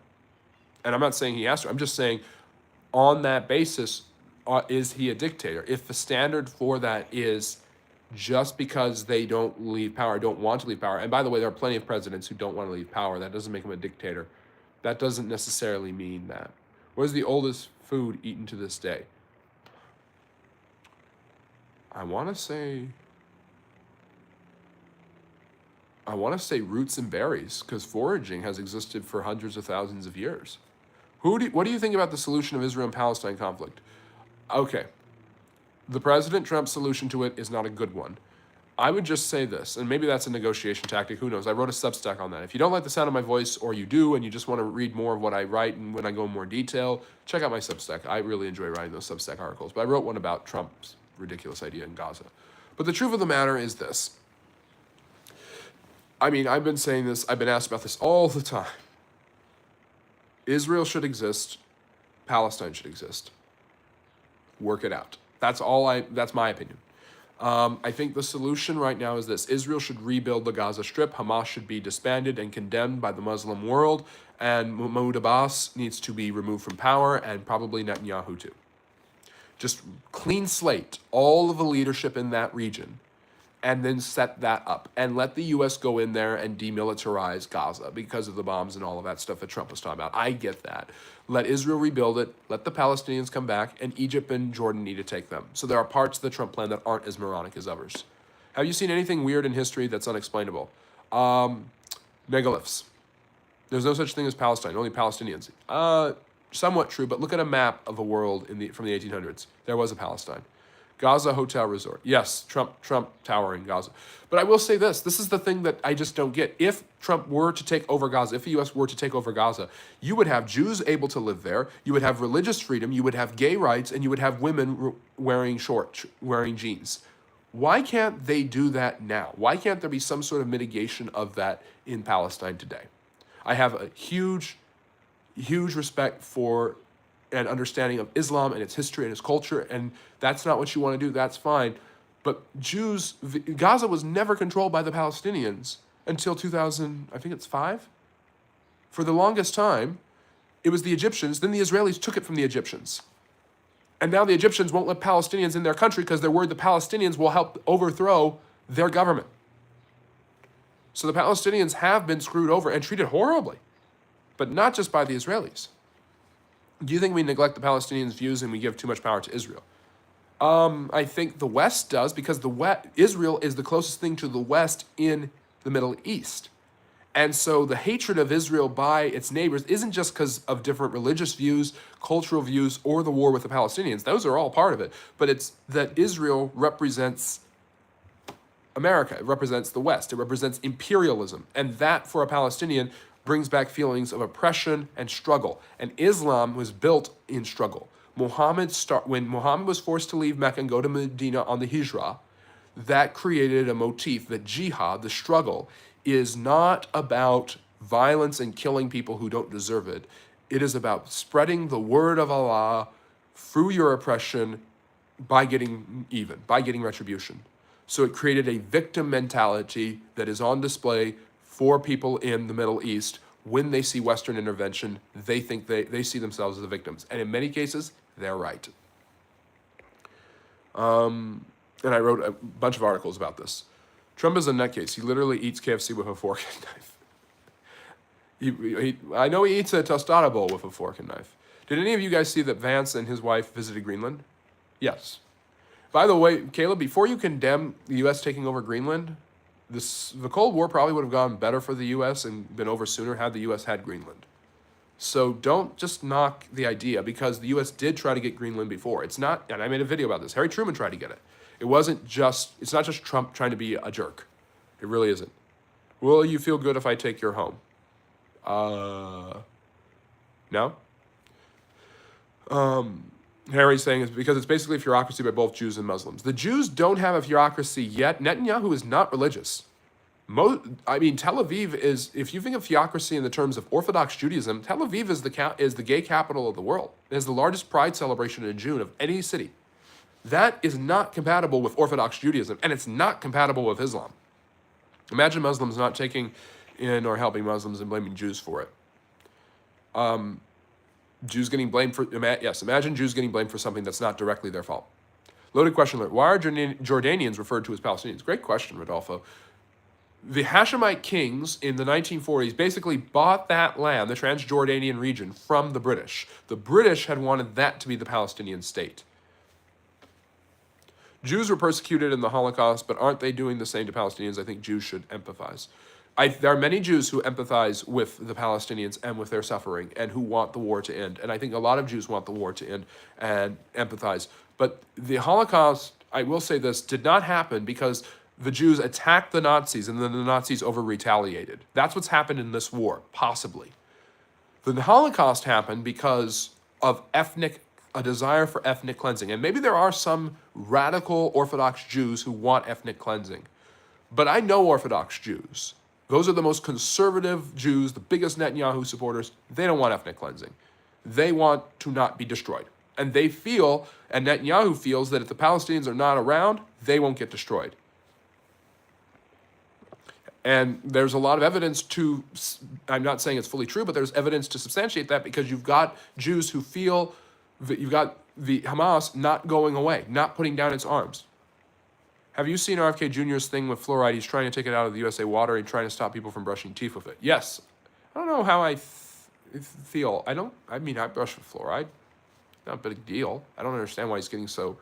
And I'm not saying he has to. I'm just saying on that basis, is he a dictator? If the standard for that is just because they don't leave power, don't want to leave power. And by the way, there are plenty of presidents who don't want to leave power. That doesn't make them a dictator. That doesn't necessarily mean that. What is the oldest food eaten to this day? I want to say roots and berries, because foraging has existed for hundreds of thousands of years. What do you think about the solution of Israel and Palestine conflict? Okay. The President Trump solution to it is not a good one. I would just say this, and maybe that's a negotiation tactic, who knows? I wrote a Substack on that. If you don't like the sound of my voice, or you do, and you just want to read more of what I write and when I go in more detail, check out my Substack. I really enjoy writing those Substack articles. But I wrote one about Trump's ridiculous idea in Gaza. But the truth of the matter is this. I mean, I've been saying this, I've been asked about this all the time. Israel should exist, Palestine should exist. Work it out. That's my opinion. I think the solution right now is this. Israel should rebuild the Gaza Strip. Hamas should be disbanded and condemned by the Muslim world. And Mahmoud Abbas needs to be removed from power, and probably Netanyahu too. Just clean slate all of the leadership in that region and then set that up. And let the U.S. go in there and demilitarize Gaza because of the bombs and all of that stuff that Trump was talking about. I get that. Let Israel rebuild it. Let the Palestinians come back. And Egypt and Jordan need to take them. So there are parts of the Trump plan that aren't as moronic as others. Have you seen anything weird in history that's unexplainable? Megaliths. There's no such thing as Palestine, only Palestinians. Somewhat true, but look at a map of a world from the 1800s. There was a Palestine. Gaza Hotel Resort. Yes, Trump Tower in Gaza. But I will say this. This is the thing that I just don't get. If Trump were to take over Gaza, if the U.S. were to take over Gaza, you would have Jews able to live there. You would have religious freedom. You would have gay rights, and you would have women wearing jeans. Why can't they do that now? Why can't there be some sort of mitigation of that in Palestine today? I have a huge respect for and understanding of Islam and its history and its culture, and that's not what you want to do, that's fine. But Gaza was never controlled by the Palestinians until 2000, I think it's 5? For the longest time, it was the Egyptians, then the Israelis took it from the Egyptians. And now the Egyptians won't let Palestinians in their country because they're worried the Palestinians will help overthrow their government. So the Palestinians have been screwed over and treated horribly, but not just by the Israelis. Do you think we neglect the Palestinians' views and we give too much power to Israel? I think the West does, because Israel is the closest thing to the West in the Middle East. And so the hatred of Israel by its neighbors isn't just because of different religious views, cultural views, or the war with the Palestinians. Those are all part of it. But it's that Israel represents America. It represents the West. It represents imperialism. And that, for a Palestinian, brings back feelings of oppression and struggle. And Islam was built in struggle. When Muhammad was forced to leave Mecca and go to Medina on the Hijrah, that created a motif that jihad, the struggle, is not about violence and killing people who don't deserve it. It is about spreading the word of Allah through your oppression by getting even, by getting retribution. So it created a victim mentality that is on display for people in the Middle East. When they see Western intervention, they think they see themselves as the victims. And in many cases, they're right. And I wrote a bunch of articles about this. Trump is a nutcase. He literally eats KFC with a fork and knife. I know he eats a tostada bowl with a fork and knife. Did any of you guys see that Vance and his wife visited Greenland? Yes. By the way, Caleb, before you condemn the U.S. taking over Greenland, the Cold War probably would have gone better for the U.S. and been over sooner had the U.S. had Greenland. So don't just knock the idea, because the U.S. did try to get Greenland before. It's not, and I made a video about this, Harry Truman tried to get it. It's not just Trump trying to be a jerk. It really isn't. Will you feel good if I take your home? No? Harry's saying is because it's basically a bureaucracy by both Jews and Muslims. The Jews don't have a bureaucracy yet. Netanyahu is not religious. Tel Aviv is, if you think of theocracy in the terms of Orthodox Judaism, Tel Aviv is the gay capital of the world. It has the largest pride celebration in June of any city. That is not compatible with Orthodox Judaism, and it's not compatible with Islam. Imagine Muslims not taking in or helping Muslims and blaming Jews for it. Jews getting blamed for, imagine Jews getting blamed for something that's not directly their fault. Loaded question alert. Why are Jordanians referred to as Palestinians? Great question, Rodolfo. The Hashemite kings in the 1940s basically bought that land, the Transjordanian region, from the British. The British had wanted that to be the Palestinian state. Jews were persecuted in the Holocaust, but aren't they doing the same to Palestinians? I think Jews should empathize. There are many Jews who empathize with the Palestinians and with their suffering and who want the war to end. And I think a lot of Jews want the war to end and empathize. But the Holocaust, I will say this, did not happen because the Jews attacked the Nazis and then the Nazis over-retaliated. That's what's happened in this war, possibly. The Holocaust happened because of a desire for ethnic cleansing. And maybe there are some radical Orthodox Jews who want ethnic cleansing. But I know Orthodox Jews. Those are the most conservative Jews, the biggest Netanyahu supporters. They don't want ethnic cleansing. They want to not be destroyed. And they feel, and Netanyahu feels, that if the Palestinians are not around, they won't get destroyed. And there's a lot of evidence to, I'm not saying it's fully true, but there's evidence to substantiate that, because you've got Jews who feel that you've got the Hamas not going away, not putting down its arms. Have you seen RFK Jr.'s thing with fluoride? He's trying to take it out of the USA water and trying to stop people from brushing teeth with it. Yes. I don't know how I feel. I brush with fluoride. Not a big deal. I don't understand why he's getting so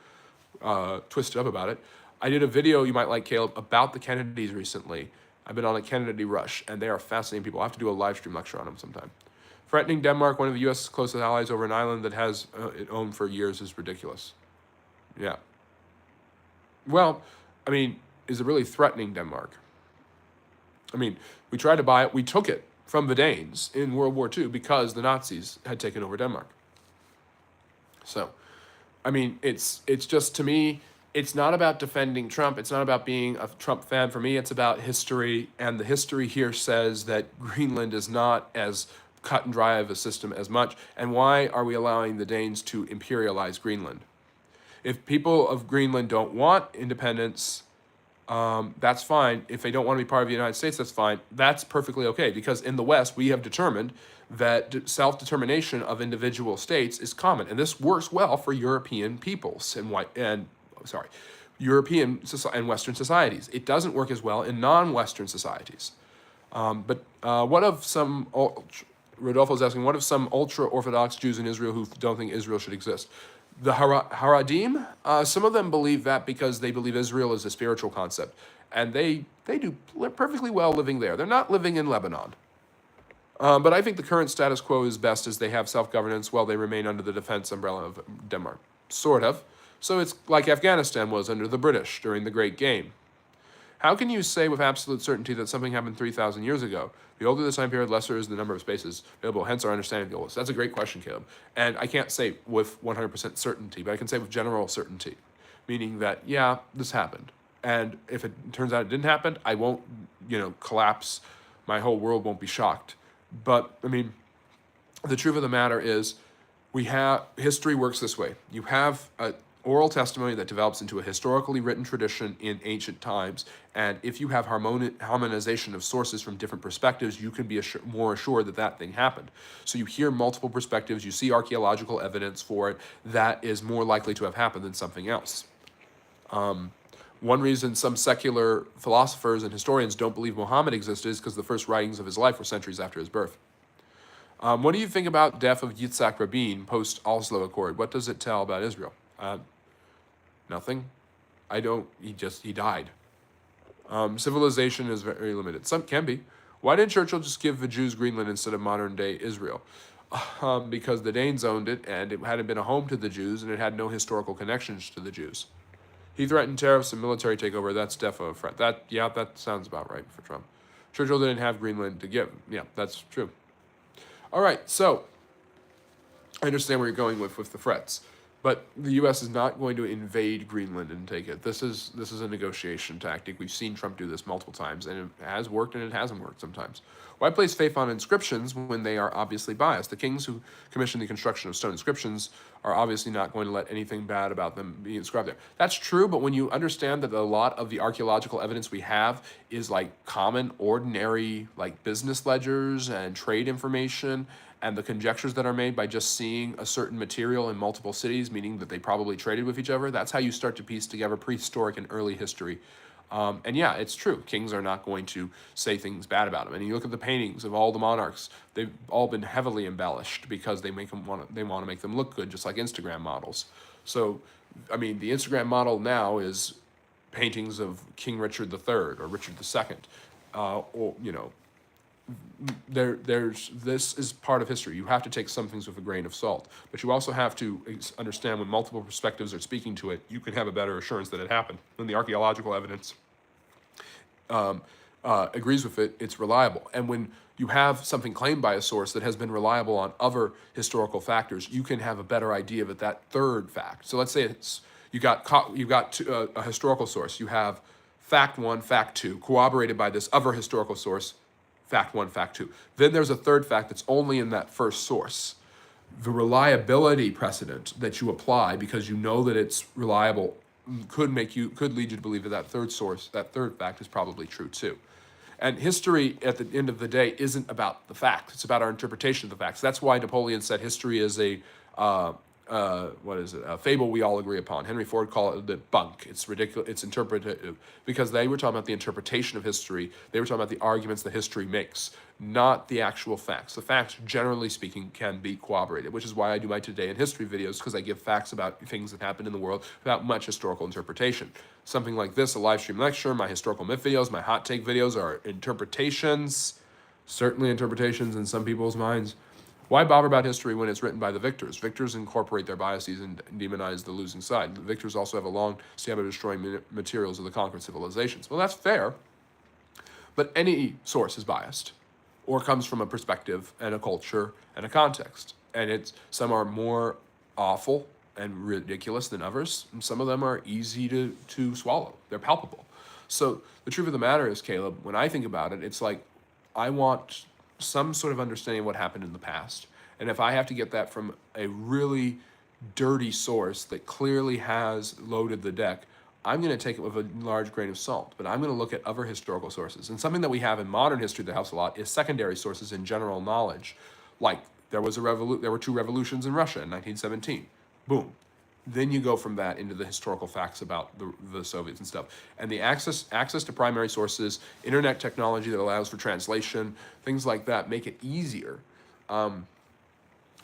twisted up about it. I did a video, you might like, Caleb, about the Kennedys recently. I've been on a Kennedy Rush, and they are fascinating people. I have to do a live stream lecture on them sometime. Threatening Denmark, one of the U.S.'s closest allies, over an island that has it owned for years is ridiculous. Yeah. Well, I mean, is it really threatening Denmark? I mean, we tried to buy it. We took it from the Danes in World War II because the Nazis had taken over Denmark. So, I mean, it's just, to me, it's not about defending Trump. It's not about being a Trump fan. For me, it's about history. And the history here says that Greenland is not as cut and dry of a system as much. And why are we allowing the Danes to imperialize Greenland? If people of Greenland don't want independence, that's fine. If they don't want to be part of the United States, that's fine. That's perfectly okay, because in the West, we have determined that self-determination of individual states is common, and this works well for European peoples European and Western societies. It doesn't work as well in non-Western societies. But what of some, Rodolfo's asking, what of some ultra-Orthodox Jews in Israel who don't think Israel should exist? The Haradim, some of them believe that because they believe Israel is a spiritual concept. And they do perfectly well living there. They're not living in Lebanon. But I think the current status quo is best, as they have self-governance while they remain under the defense umbrella of Denmark. Sort of. So it's like Afghanistan was under the British during the Great Game. How can you say with absolute certainty that something happened 3,000 years ago? The older the time period, lesser is the number of spaces available, hence our understanding of the oldest. That's a great question, Caleb. And I can't say with 100% certainty, but I can say with general certainty, meaning that, yeah, this happened. And if it turns out it didn't happen, I won't, collapse. My whole world won't be shocked. But, I mean, the truth of the matter is, history works this way. You have a oral testimony that develops into a historically written tradition in ancient times, and if you have harmonization of sources from different perspectives, you can be more assured that that thing happened. So you hear multiple perspectives, you see archaeological evidence for it, that is more likely to have happened than something else. One reason some secular philosophers and historians don't believe Muhammad existed is because the first writings of his life were centuries after his birth. What do you think about death of Yitzhak Rabin post-Oslo Accord? What does it tell about Israel? Nothing. He died. Civilization is very limited. Some can be. Why did Churchill just give the Jews Greenland instead of modern-day Israel? Because the Danes owned it, and it hadn't been a home to the Jews, and it had no historical connections to the Jews. He threatened tariffs and military takeover. That's defo a threat. That sounds about right for Trump. Churchill didn't have Greenland to give. Yeah, that's true. All right, so I understand where you're going with the threats. But the U.S. is not going to invade Greenland and take it. This is a negotiation tactic. We've seen Trump do this multiple times, and it has worked and it hasn't worked sometimes. Why place faith on inscriptions when they are obviously biased? The kings who commissioned the construction of stone inscriptions are obviously not going to let anything bad about them be inscribed there. That's true, but when you understand that a lot of the archaeological evidence we have is like common, ordinary, like business ledgers and trade information, and the conjectures that are made by just seeing a certain material in multiple cities, meaning that they probably traded with each other, that's how you start to piece together prehistoric and early history. And yeah, it's true. Kings are not going to say things bad about them. And you look at the paintings of all the monarchs; they've all been heavily embellished because they want to make them look good, just like Instagram models. So, I mean, the Instagram model now is paintings of King Richard III or Richard II, this is part of history. You have to take some things with a grain of salt, but you also have to understand when multiple perspectives are speaking to it, you can have a better assurance that it happened. When the archaeological evidence agrees with it, it's reliable. And when you have something claimed by a source that has been reliable on other historical factors, you can have a better idea of that third fact. So let's say you've got a historical source. You have fact one, fact two, corroborated by this other historical source, fact one, fact two. Then there's a third fact that's only in that first source. The reliability precedent that you apply because you know that it's reliable could lead you to believe that that third fact is probably true too. And history, at the end of the day, isn't about the facts. It's about our interpretation of the facts. That's why Napoleon said history is a what is it? A fable we all agree upon. Henry Ford called it bunk. It's ridiculous. It's interpretative because they were talking about the interpretation of history. They were talking about the arguments that history makes, not the actual facts. The facts, generally speaking, can be corroborated, which is why I do my Today in History videos, because I give facts about things that happen in the world without much historical interpretation. Something like this, a live stream lecture, my historical myth videos, my hot take videos are interpretations, certainly interpretations in some people's minds. Why bother about history when it's written by the victors? Victors incorporate their biases and demonize the losing side. The victors also have a long stamp of destroying materials of the conquered civilizations. Well, that's fair, but any source is biased or comes from a perspective and a culture and a context. And some are more awful and ridiculous than others, and some of them are easy to swallow. They're palpable. So the truth of the matter is, Caleb, when I think about it, it's like I want some sort of understanding of what happened in the past. And if I have to get that from a really dirty source that clearly has loaded the deck, I'm going to take it with a large grain of salt. But I'm going to look at other historical sources. And something that we have in modern history that helps a lot is secondary sources in general knowledge. Like there were two revolutions in Russia in 1917. Boom. Then you go from that into the historical facts about the Soviets and stuff. And the access to primary sources, internet technology that allows for translation, things like that make it easier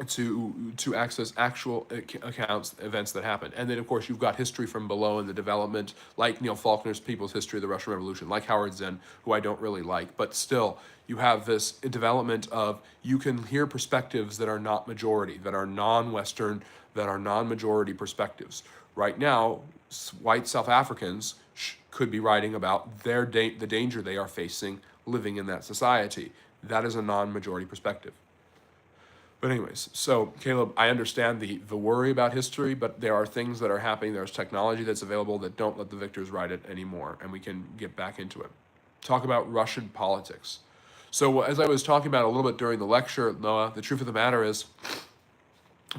to access actual accounts, events that happen. And then, of course, you've got history from below and the development, like Neil Faulkner's People's History of the Russian Revolution, like Howard Zinn, who I don't really like. But still, you have this development of you can hear perspectives that are not majority, that are non-Western, that are non-majority perspectives. Right now, white South Africans could be writing about the danger they are facing living in that society. That is a non-majority perspective. But anyways, so Caleb, I understand the worry about history, but there are things that are happening. There's technology that's available that don't let the victors write it anymore, and we can get back into it. Talk about Russian politics. So as I was talking about a little bit during the lecture, Noah, the truth of the matter is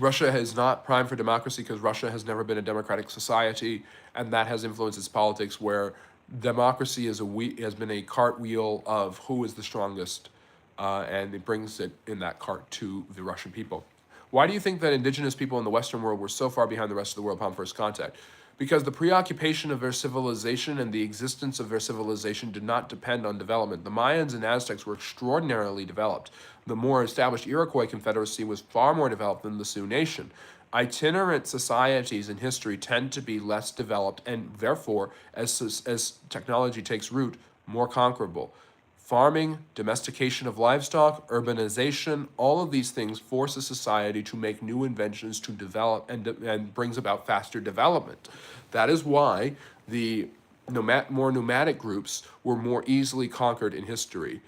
Russia is not primed for democracy because Russia has never been a democratic society, and that has influenced its politics where democracy has been a cartwheel of who is the strongest, and it brings it in that cart to the Russian people. Why do you think that indigenous people in the Western world were so far behind the rest of the world upon first contact? Because the preoccupation of their civilization and the existence of their civilization did not depend on development. The Mayans and Aztecs were extraordinarily developed. The more established Iroquois Confederacy was far more developed than the Sioux Nation. Itinerant societies in history tend to be less developed and therefore, as technology takes root, more conquerable. Farming, domestication of livestock, urbanization, all of these things force a society to make new inventions to develop and brings about faster development. That is why the more nomadic groups were more easily conquered in history.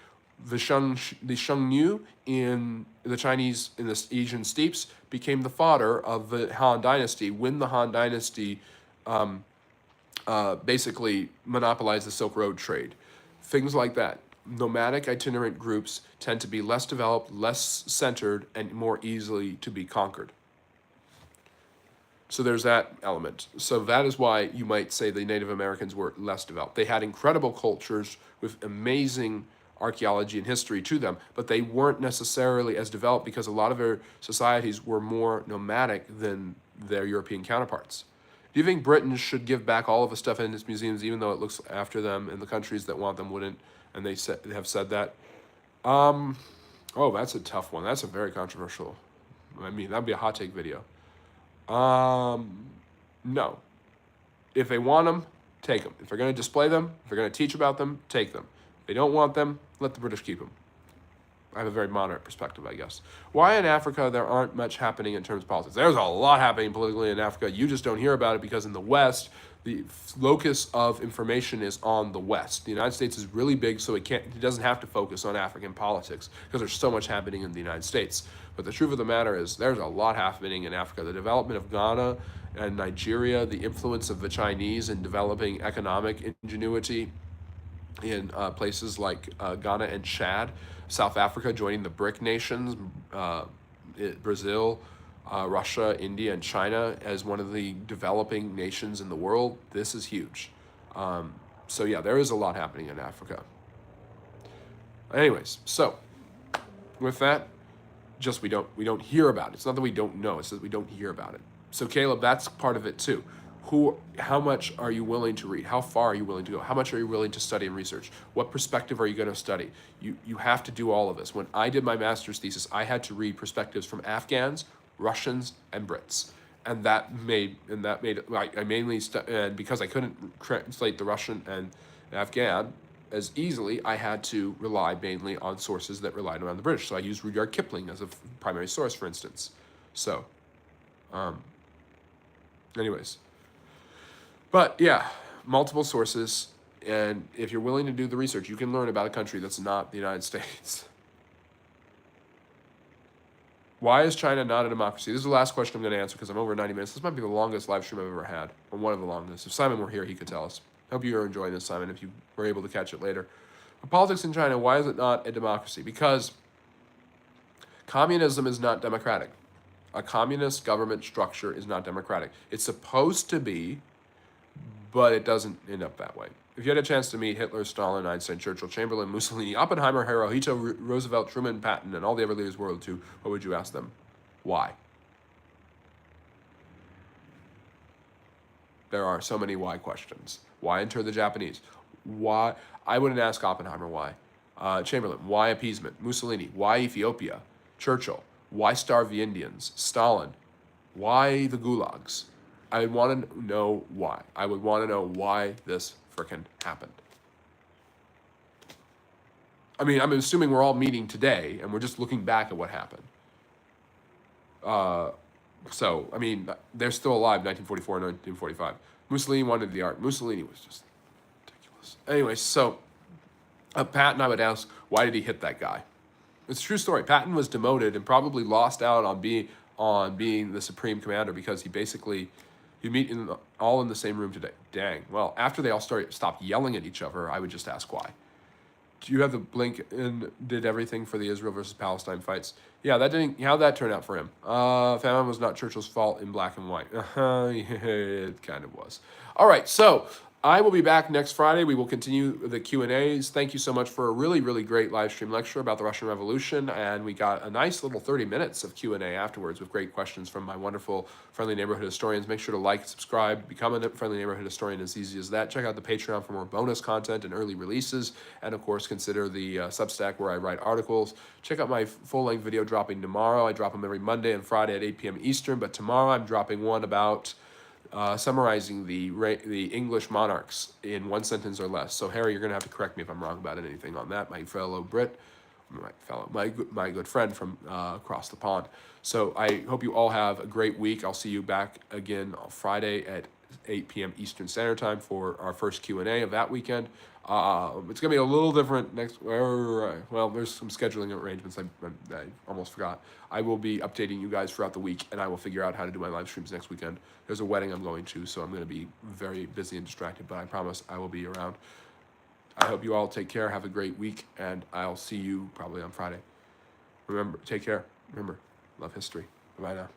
The Xiongnu in the Chinese, in the Asian steppes, became the fodder of the Han Dynasty when the Han Dynasty basically monopolized the Silk Road trade. Things like that. Nomadic itinerant groups tend to be less developed, less centered, and more easily to be conquered. So there's that element. So that is why you might say the Native Americans were less developed. They had incredible cultures with amazing archaeology and history to them, but they weren't necessarily as developed because a lot of their societies were more nomadic than their European counterparts. Do you think Britain should give back all of the stuff in its museums, even though it looks after them, and the countries that want them wouldn't? And they have said that. Oh, that's a tough one. That's a very controversial. I mean, that'd be a hot take video. No. If they want them, take them. If they're going to display them, if they're going to teach about them, take them. If they don't want them, let the British keep them. I have a very moderate perspective, I guess. Why in Africa there aren't much happening in terms of politics? There's a lot happening politically in Africa. You just don't hear about it because in the West, the locus of information is on the West. The United States is really big, so it doesn't have to focus on African politics because there's so much happening in the United States. But the truth of the matter is there's a lot happening in Africa. The development of Ghana and Nigeria, the influence of the Chinese in developing economic ingenuity in places like Ghana and Chad, South Africa joining the BRIC nations, Brazil, Russia, India, and China as one of the developing nations in the world. This is huge. So yeah, there is a lot happening in Africa. Anyways, so with that, Just we don't hear about it. It's not that we don't know, it's that we don't hear about it. So Caleb, that's part of it too. How much are you willing to read? How far are you willing to go? How much are you willing to study and research? What perspective are you going to study? You have to do all of this. When I did my master's thesis, I had to read perspectives from Afghans, Russians, and Brits. And that made I mainly and because I couldn't translate the Russian and Afghan as easily, I had to rely mainly on sources that relied around the British. So I used Rudyard Kipling as a primary source, for instance. So, anyways, but yeah, multiple sources, and if you're willing to do the research, you can learn about a country that's not the United States. Why is China not a democracy? This is the last question I'm going to answer because I'm over 90 minutes. This might be the longest live stream I've ever had, or one of the longest. If Simon were here, he could tell us. I hope you are enjoying this, Simon, if you were able to catch it later. But politics in China, why is it not a democracy? Because communism is not democratic. A communist government structure is not democratic. It's supposed to be, but it doesn't end up that way. If you had a chance to meet Hitler, Stalin, Einstein, Churchill, Chamberlain, Mussolini, Oppenheimer, Hirohito, Roosevelt, Truman, Patton, and all the other leaders of World War II, what would you ask them? Why? There are so many why questions. Why enter the Japanese? Why? I wouldn't ask Oppenheimer why. Chamberlain, why appeasement? Mussolini, why Ethiopia? Churchill, why starve the Indians? Stalin, why the gulags? I would want to know why. I would want to know why this frickin' happened. I mean, I'm assuming we're all meeting today and we're just looking back at what happened. So, I mean, they're still alive, 1944 and 1945. Mussolini wanted the art. Mussolini was just ridiculous. Anyway, so Patton, I would ask, why did he hit that guy? It's a true story. Patton was demoted and probably lost out on being the supreme commander because he basically, you meet all in the same room today. Dang. Well, after they all stopped yelling at each other, I would just ask why. Do you have the blink and did everything for the Israel versus Palestine fights? Yeah, how'd that turn out for him? Famine was not Churchill's fault in black and white. It kind of was. All right, so I will be back next Friday. We will continue the Q&As. Thank you so much for a really, really great live stream lecture about the Russian Revolution. And we got a nice little 30 minutes of Q&A afterwards with great questions from my wonderful Friendly Neighborhood Historians. Make sure to like, subscribe, become a Friendly Neighborhood Historian as easy as that. Check out the Patreon for more bonus content and early releases. And of course, consider the Substack where I write articles. Check out my full-length video dropping tomorrow. I drop them every Monday and Friday at 8 p.m. Eastern. But tomorrow I'm dropping one about summarizing the English monarchs in one sentence or less. So Harry, you're going to have to correct me if I'm wrong about anything on that, my fellow Brit, my good friend from across the pond. So I hope you all have a great week. I'll see you back again on Friday at 8 p.m. Eastern Standard Time for our first Q&A of that weekend. It's going to be a little different next, well, there's some scheduling arrangements I almost forgot. I will be updating you guys throughout the week, and I will figure out how to do my live streams next weekend. There's a wedding I'm going to, so I'm going to be very busy and distracted, but I promise I will be around. I hope you all take care, have a great week, and I'll see you probably on Friday. Remember, take care. Remember, love history. Bye now.